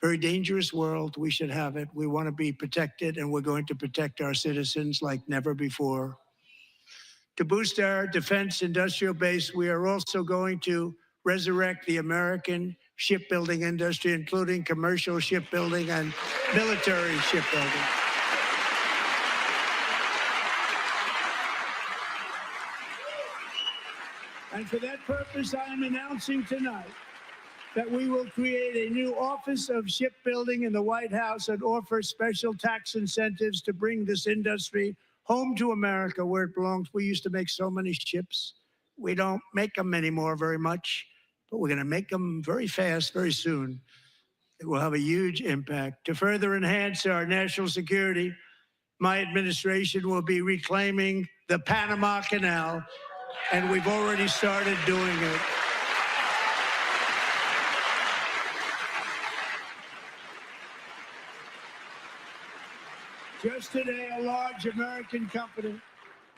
very dangerous world. We should have it. We want to be protected, and we're going to protect our citizens like never before. To boost our defense industrial base, we are also going to resurrect the American shipbuilding industry, including commercial shipbuilding and military shipbuilding. And for that purpose, I am announcing tonight that we will create a new Office of Shipbuilding in the White House and offer special tax incentives to bring this industry home to America where it belongs. We used to make so many ships. We don't make them anymore very much, but we're going to make them very fast, very soon. It will have a huge impact. To further enhance our national security, my administration will be reclaiming the Panama Canal, and we've already started doing it. Just today, a large American company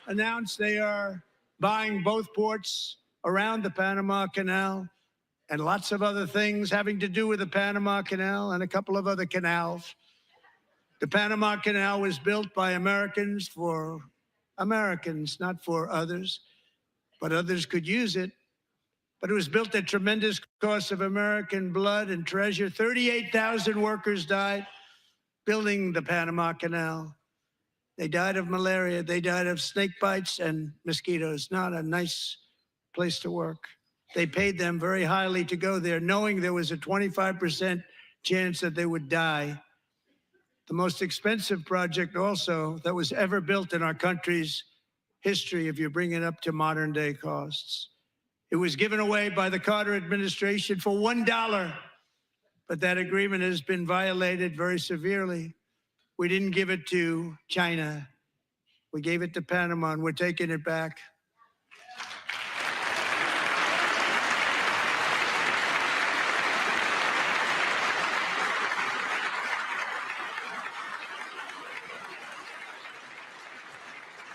announced they are buying both ports around the Panama Canal and lots of other things having to do with the Panama Canal and a couple of other canals. The Panama Canal was built by Americans for Americans, not for others, but others could use it. But it was built at tremendous cost of American blood and treasure. 38,000 workers died building the Panama Canal. They died of malaria. They died of snake bites and mosquitoes. Not a nice place to work. They paid them very highly to go there, knowing there was a 25% chance that they would die. The most expensive project also that was ever built in our country's history, if you bring it up to modern day costs. It was given away by the Carter administration for $1. But that agreement has been violated very severely. We didn't give it to China. We gave it to Panama, and we're taking it back.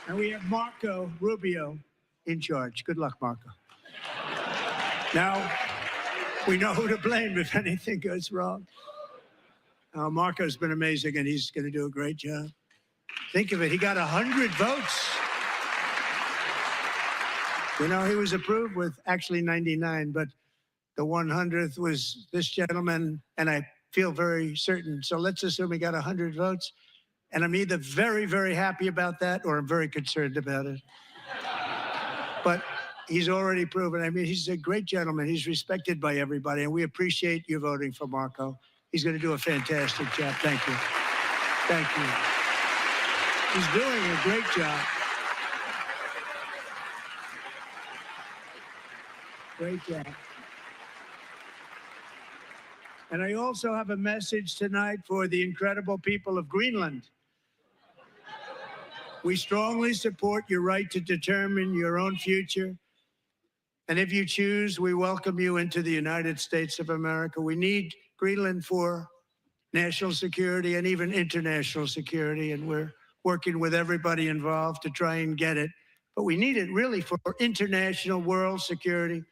And we have Marco Rubio in charge. Good luck, Marco. Now, we know who to blame if anything goes wrong. Marco's been amazing, and he's going to do a great job. Think of it. He got 100 votes. You know, he was approved with actually 99, but the 100th was this gentleman, and I feel very certain. So let's assume he got 100 votes, and I'm either very, very happy about that or I'm very concerned about it. But he's already proven. I mean, he's a great gentleman. He's respected by everybody, and we appreciate you voting for Marco. He's going to do a fantastic job. Thank you. Thank you. He's doing a great job. Great job. And I also have a message tonight for the incredible people of Greenland. We strongly support your right to determine your own future. And if you choose, we welcome you into the United States of America. We need Greenland for national security and even international security, and we're working with everybody involved to try and get it. But we need it really for international world security,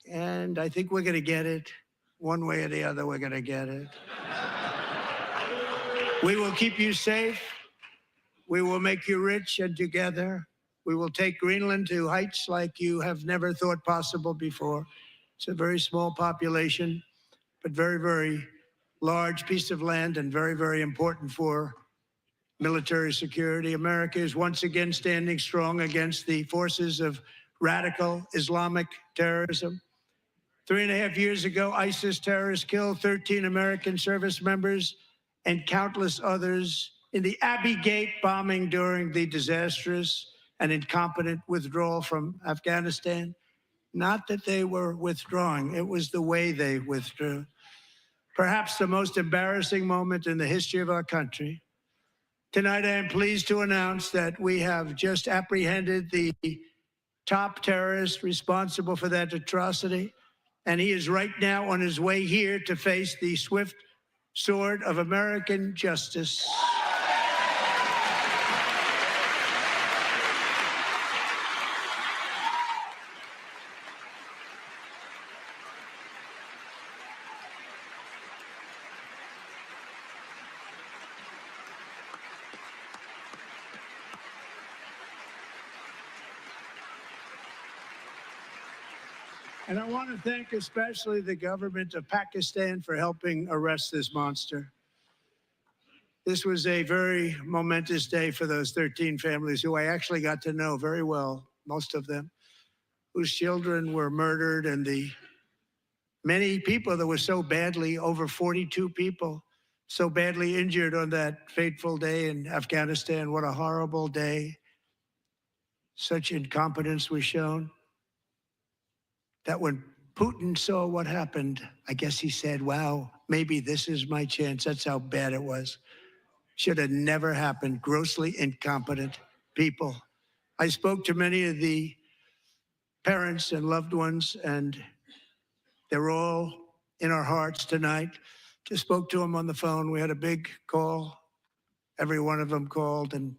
and I think we're going to get it. One way or the other, we're going to get it. We will keep you safe. We will make you rich, and together we will take Greenland to heights like you have never thought possible before. It's a very small population, but very, very large piece of land and very, very important for military security. America is once again standing strong against the forces of radical Islamic terrorism. 3.5 years ago, ISIS terrorists killed 13 American service members and countless others in the Abbey Gate bombing during the disastrous and incompetent withdrawal from Afghanistan. Not that they were withdrawing, it was the way they withdrew. Perhaps the most embarrassing moment in the history of our country. Tonight, I am pleased to announce that we have just apprehended the top terrorist responsible for that atrocity, and he is right now on his way here to face the swift sword of American justice. And I want to thank especially the government of Pakistan for helping arrest this monster. This was a very momentous day for those 13 families who I actually got to know very well, most of them, whose children were murdered, and the many people that were so badly, over 42 people, so badly injured on that fateful day in Afghanistan. What a horrible day. Such incompetence was shown that when Putin saw what happened, I guess he said, wow, maybe this is my chance. That's how bad it was. Should have never happened. Grossly incompetent people. I spoke to many of the parents and loved ones, and they're all in our hearts tonight. Just spoke to them on the phone. We had a big call. Every one of them called, and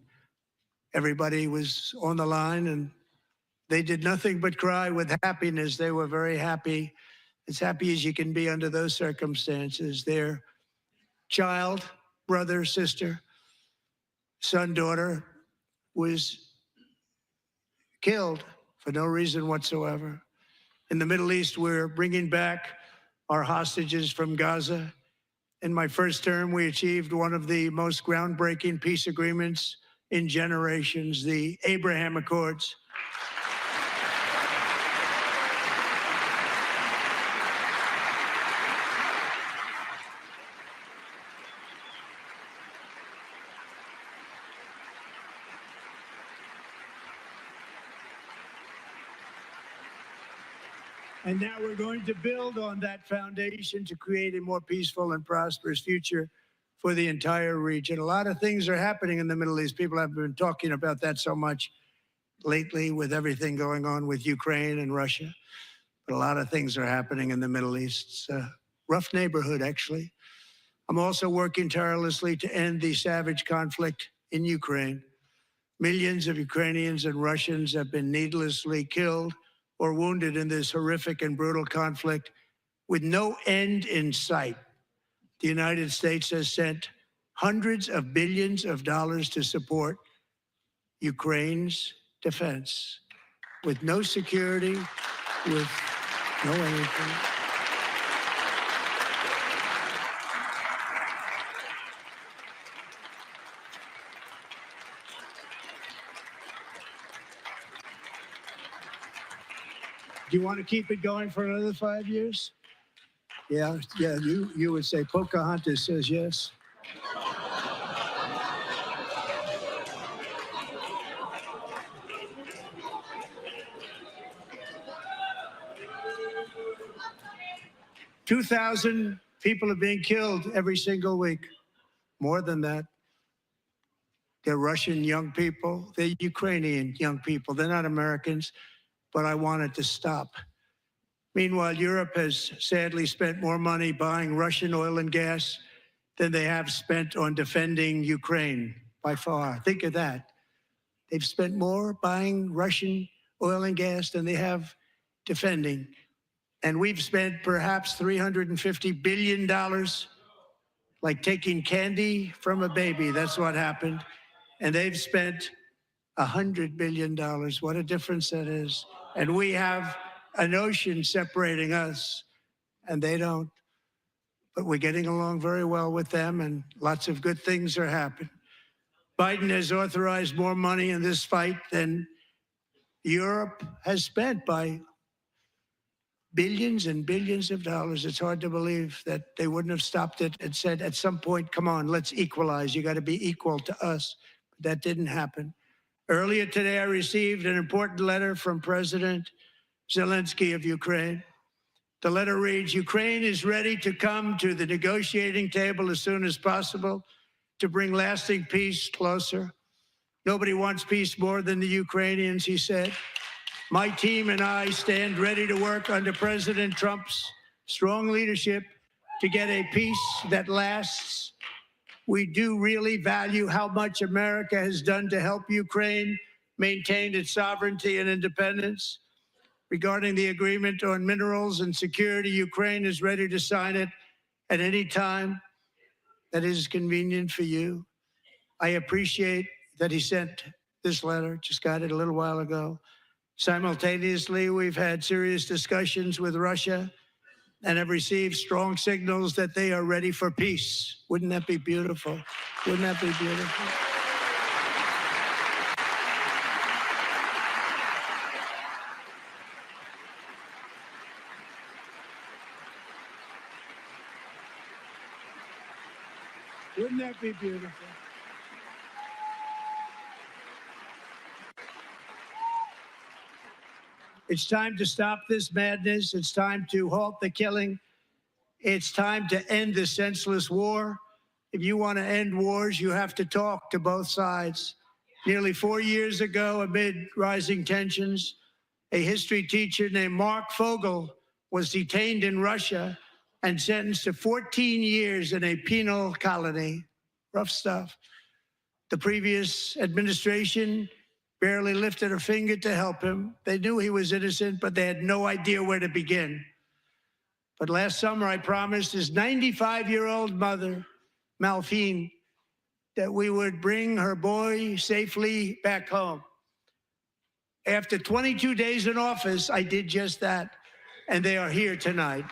everybody was on the line, and they did nothing but cry with happiness. They were very happy, as happy as you can be under those circumstances. Their child, brother, sister, son, daughter was killed for no reason whatsoever. In the Middle East, we're bringing back our hostages from Gaza. In my first term, we achieved one of the most groundbreaking peace agreements in generations, the Abraham Accords. And now we're going to build on that foundation to create a more peaceful and prosperous future for the entire region. A lot of things are happening in the Middle East. People have been talking about that so much lately with everything going on with Ukraine and Russia. But a lot of things are happening in the Middle East. It's a rough neighborhood, actually. I'm also working tirelessly to end the savage conflict in Ukraine. Millions of Ukrainians and Russians have been needlessly killed or wounded in this horrific and brutal conflict with no end in sight. The United States has sent hundreds of billions of dollars to support Ukraine's defense with no security, with no anything. Do you want to keep it going for another 5 years? Yeah, you would say Pocahontas says yes. $2,000 people are being killed every single week. More than that. They're Russian young people. They're Ukrainian young people. They're not Americans, but I want it to stop. Meanwhile, Europe has sadly spent more money buying Russian oil and gas than they have spent on defending Ukraine by far. Think of that. They've spent more buying Russian oil and gas than they have defending. And we've spent perhaps $350 billion, like taking candy from a baby. That's what happened. And they've spent $100 billion. What a difference that is. And we have an ocean separating us, and they don't. But we're getting along very well with them, and lots of good things are happening. Biden has authorized more money in this fight than Europe has spent by billions and billions of dollars. It's hard to believe that they wouldn't have stopped it and said at some point, come on, let's equalize. You got to be equal to us. But that didn't happen. Earlier today, I received an important letter from President Zelensky of Ukraine. The letter reads, Ukraine is ready to come to the negotiating table as soon as possible to bring lasting peace closer. Nobody wants peace more than the Ukrainians, he said. My team and I stand ready to work under President Trump's strong leadership to get a peace that lasts. We do really value how much America has done to help Ukraine maintain its sovereignty and independence. Regarding the agreement on minerals and security, Ukraine is ready to sign it at any time that is convenient for you. I appreciate that he sent this letter, just got it a little while ago. Simultaneously, we've had serious discussions with Russia and have received strong signals that they are ready for peace. Wouldn't that be beautiful? Wouldn't that be beautiful? Wouldn't that be beautiful? It's time to stop this madness. It's time to halt the killing. It's time to end this senseless war. If you want to end wars, you have to talk to both sides. Nearly 4 years ago, amid rising tensions, a history teacher named Mark Fogel was detained in Russia and sentenced to 14 years in a penal colony. Rough stuff. The previous administration barely lifted a finger to help him. They knew he was innocent, but they had no idea where to begin. But last summer, I promised his 95-year-old mother, Malphine, that we would bring her boy safely back home. After 22 days in office, I did just that, and they are here tonight.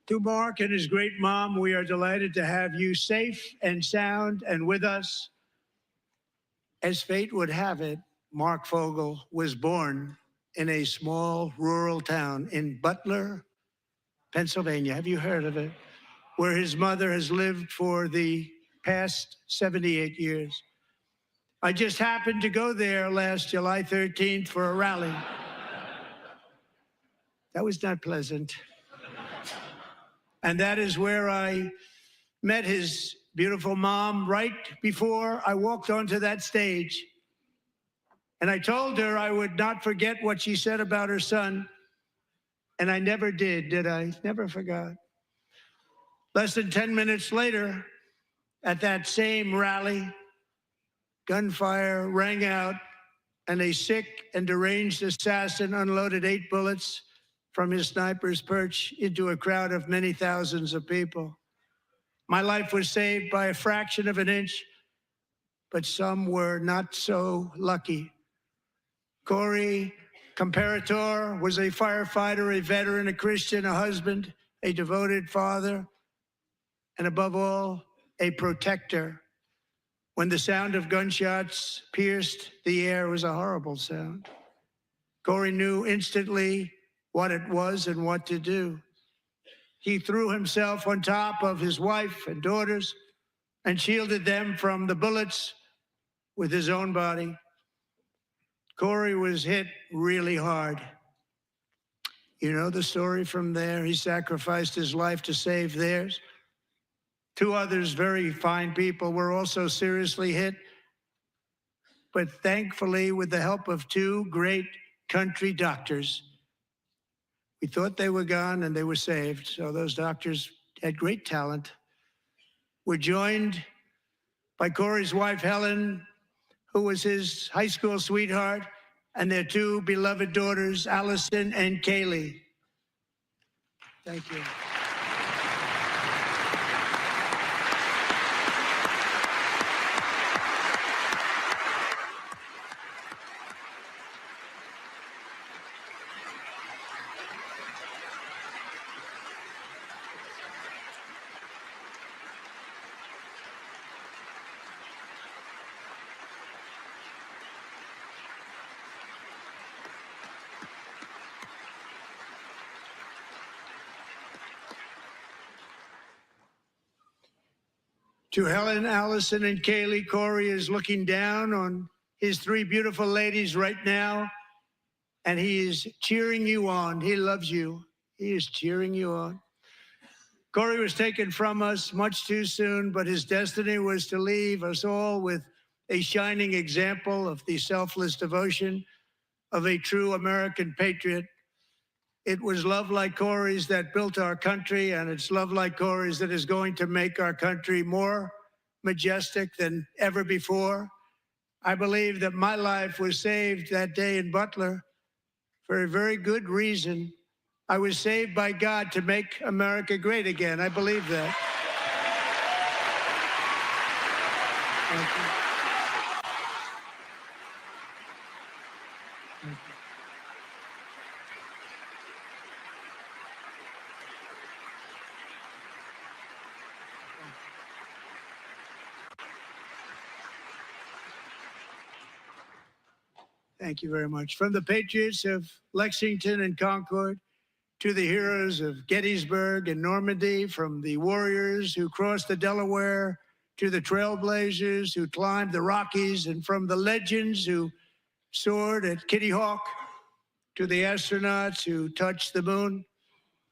To Mark and his great mom, we are delighted to have you safe and sound and with us. As fate would have it, Mark Fogel was born in a small rural town in Butler, Pennsylvania. Have you heard of it? Where his mother has lived for the past 78 years. I just happened to go there last July 13th for a rally. That was not pleasant. And that is where I met his beautiful mom right before I walked onto that stage. And I told her I would not forget what she said about her son. And I never did I? Never forgot. Less than 10 minutes later, at that same rally, gunfire rang out, and a sick and deranged assassin unloaded 8 bullets from his sniper's perch into a crowd of many thousands of people. My life was saved by a fraction of an inch, but some were not so lucky. Corey Comparator was a firefighter, a veteran, a Christian, a husband, a devoted father, and above all, a protector. When the sound of gunshots pierced the air, it was a horrible sound. Corey knew instantly what it was and what to do. He threw himself on top of his wife and daughters and shielded them from the bullets with his own body. Corey was hit really hard. You know the story from there. He sacrificed his life to save theirs. 2 others, very fine people, were also seriously hit. But thankfully, with the help of 2 great country doctors, we thought they were gone and they were saved. So those doctors had great talent. We're joined by Corey's wife, Helen, who was his high school sweetheart, and their two beloved daughters, Allison and Kaylee. Thank you. To Helen, Allison, and Kaylee, Corey is looking down on his three beautiful ladies right now, and he is cheering you on. He loves you. He is cheering you on. Corey was taken from us much too soon, but his destiny was to leave us all with a shining example of the selfless devotion of a true American patriot. It was love like Corey's that built our country, and it's love like Corey's that is going to make our country more majestic than ever before. I believe that my life was saved that day in Butler for a very good reason. I was saved by God to make America great again. I believe that. Thank you. Thank you. Thank you very much. From the patriots of Lexington and Concord to the heroes of Gettysburg and Normandy, from the warriors who crossed the Delaware to the trailblazers who climbed the Rockies, and from the legends who soared at Kitty Hawk to the astronauts who touched the moon,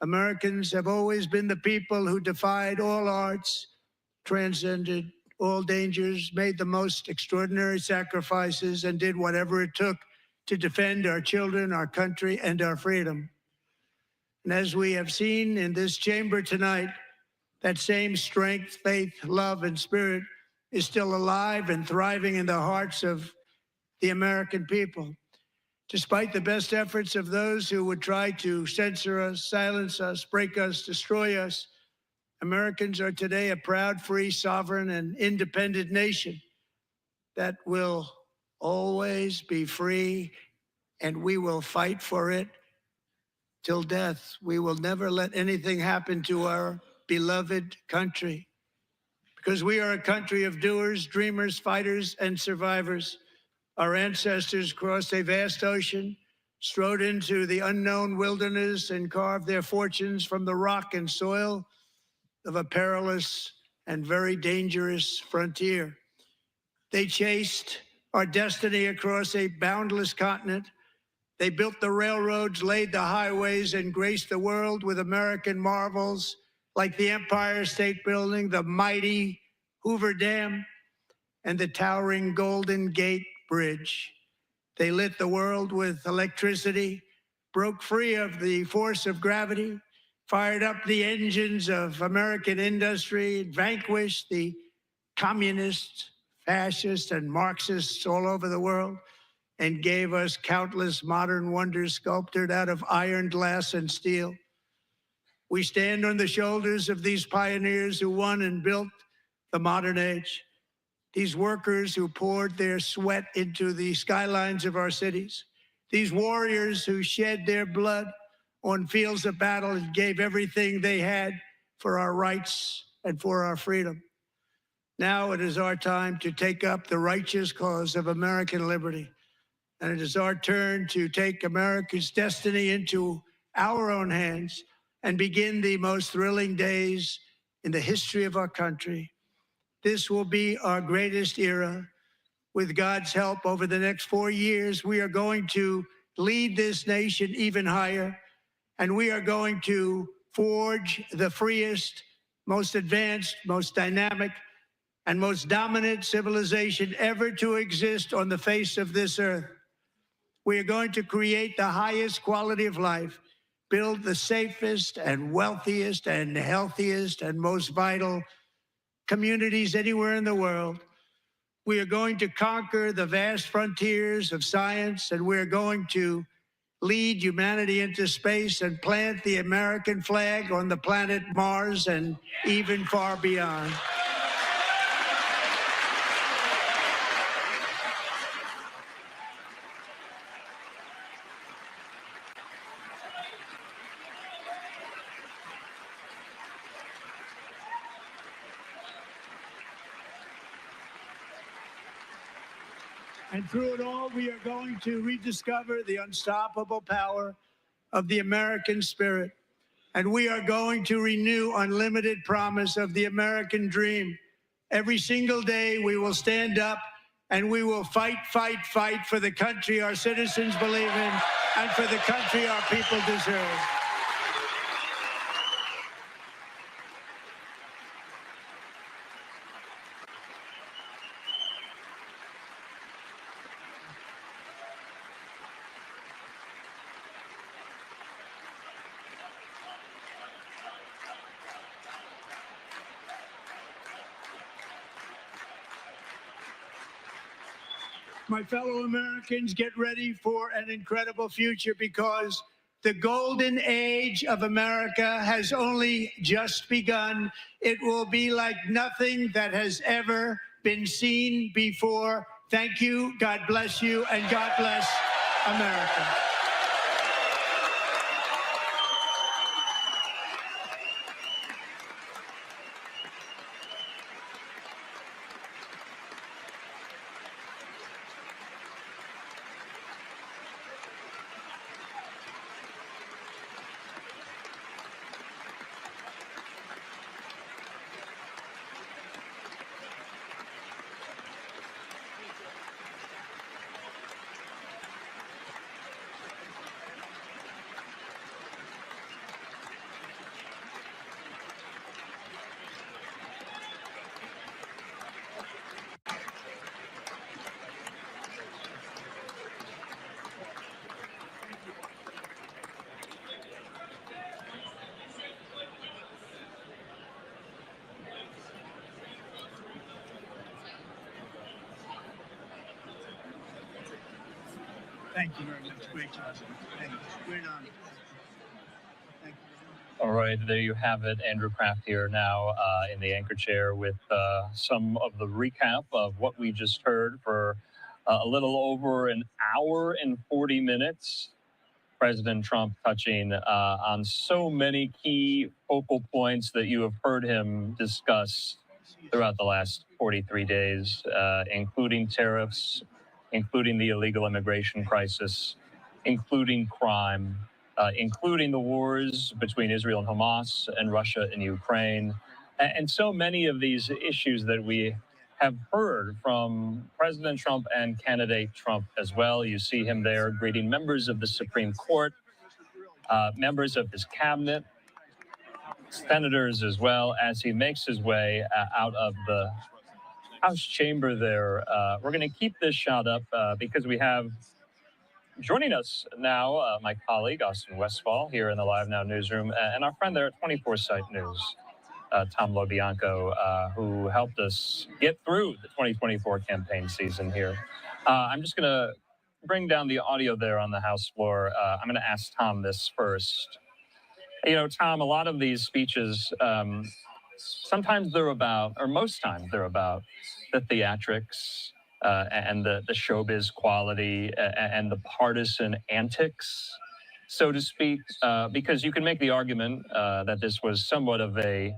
Americans have always been the people who defied all odds, transcended all dangers, made the most extraordinary sacrifices, and did whatever it took to defend our children, our country, and our freedom. And as we have seen in this chamber tonight, that same strength, faith, love, and spirit is still alive and thriving in the hearts of the American people. Despite the best efforts of those who would try to censor us, silence us, break us, destroy us, Americans are today a proud, free, sovereign, and independent nation that will always be free, and we will fight for it till death. We will never let anything happen to our beloved country, because we are a country of doers, dreamers, fighters, and survivors. Our ancestors crossed a vast ocean, strode into the unknown wilderness, and carved their fortunes from the rock and soil of a perilous and very dangerous frontier. They chased our destiny across a boundless continent. They built the railroads, laid the highways, and graced the world with American marvels like the Empire State Building, the mighty Hoover Dam, and the towering Golden Gate Bridge. They lit the world with electricity, broke free of the force of gravity, fired up the engines of American industry, vanquished the communists, fascists, and Marxists all over the world, and gave us countless modern wonders sculptured out of iron, glass, and steel. We stand on the shoulders of these pioneers who won and built the modern age, these workers who poured their sweat into the skylines of our cities, these warriors who shed their blood on fields of battle and gave everything they had for our rights and for our freedom. Now it is our time to take up the righteous cause of American liberty. And it is our turn to take America's destiny into our own hands and begin the most thrilling days in the history of our country. This will be our greatest era. With God's help, over the next 4 years, we are going to lead this nation even higher, and we are going to forge the freest, most advanced, most dynamic, and most dominant civilization ever to exist on the face of this earth. We are going to create the highest quality of life, build the safest and wealthiest and healthiest and most vital communities anywhere in the world. We are going to conquer the vast frontiers of science, and we're going to lead humanity into space and plant the American flag on the planet Mars and even far beyond. And through it all, we are going to rediscover the unstoppable power of the American spirit. And we are going to renew unlimited promise of the American dream. Every single day, we will stand up and we will fight, fight, fight for the country our citizens believe in and for the country our people deserve. My fellow Americans, get ready for an incredible future, because the golden age of America has only just begun. It will be like nothing that has ever been seen before. Thank you, God bless you, and God bless America. Thank you very much. Great job. Thank you. Great honor. Thank you. All right, there you have it. Andrew Kraft here now in the anchor chair with some of the recap of what we just heard for a little over an hour and 40 minutes. President Trump touching on so many key focal points that you have heard him discuss throughout the last 43 days, including tariffs, including the illegal immigration crisis, including crime, including the wars between Israel and Hamas and Russia and Ukraine, and so many of these issues that we have heard from President Trump and candidate Trump as well. You see him there greeting members of the Supreme Court, members of his cabinet, senators as well, as he makes his way out of the House chamber there. We're going to keep this shot up because we have joining us now my colleague, Austin Westfall, here in the Live Now newsroom, and our friend there at 24 Site News, Tom LoBianco, who helped us get through the 2024 campaign season here. I'm just going to bring down the audio there on the House floor. I'm going to ask Tom this first. You know, Tom, a lot of these speeches, sometimes they're about, or most times they're about, the theatrics and the showbiz quality and the partisan antics, so to speak, because you can make the argument that this was somewhat of a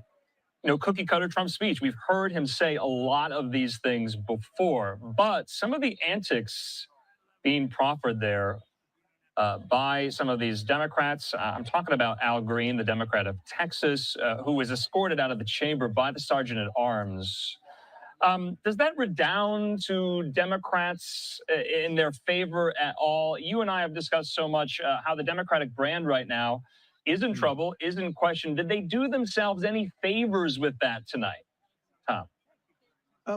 cookie cutter Trump speech. We've heard him say a lot of these things before, but some of the antics being proffered there by some of these Democrats. I'm talking about Al Green, the Democrat of Texas, who was escorted out of the chamber by the sergeant at arms. Does that redound to Democrats in their favor at all? You and I have discussed so much how the Democratic brand right now is in trouble, is in question. Did they do themselves any favors with that tonight, Tom?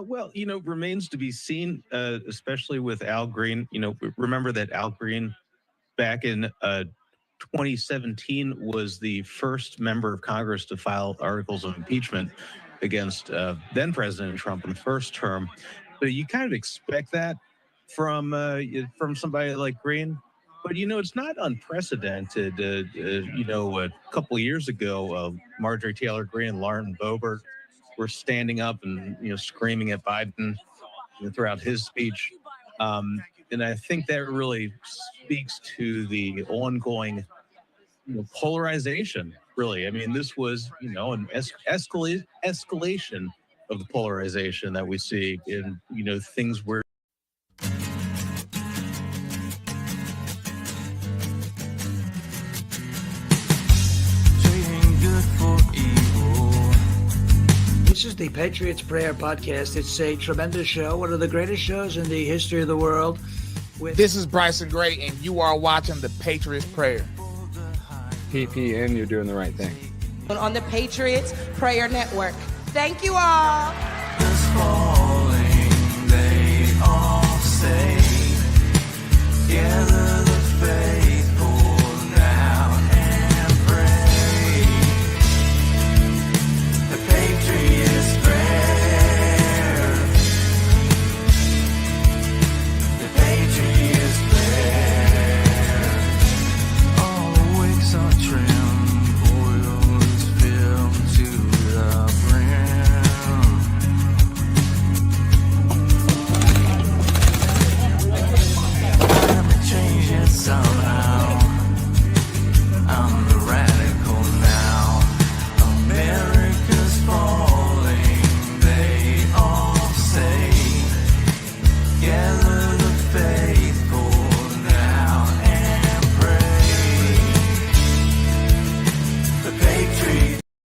Well, remains to be seen, especially with Al Green. Remember that Al Green back in 2017 was the first member of Congress to file articles of impeachment against then President Trump in the first term. But you kind of expect that from somebody like Greene. But, it's not unprecedented. A couple of years ago, Marjorie Taylor Greene and Lauren Boebert were standing up and, screaming at Biden throughout his speech. And I think that really speaks to the ongoing polarization, really. I mean, this was, an escalation of the polarization that we see in, things where This is the Patriots Prayer Podcast. It's a tremendous show, one of the greatest shows in the history of the world. This is Bryson Gray, and you are watching the Patriots Prayer. PPN, you're doing the right thing. On the Patriots Prayer Network. Thank you all. Falling, they all say, yeah.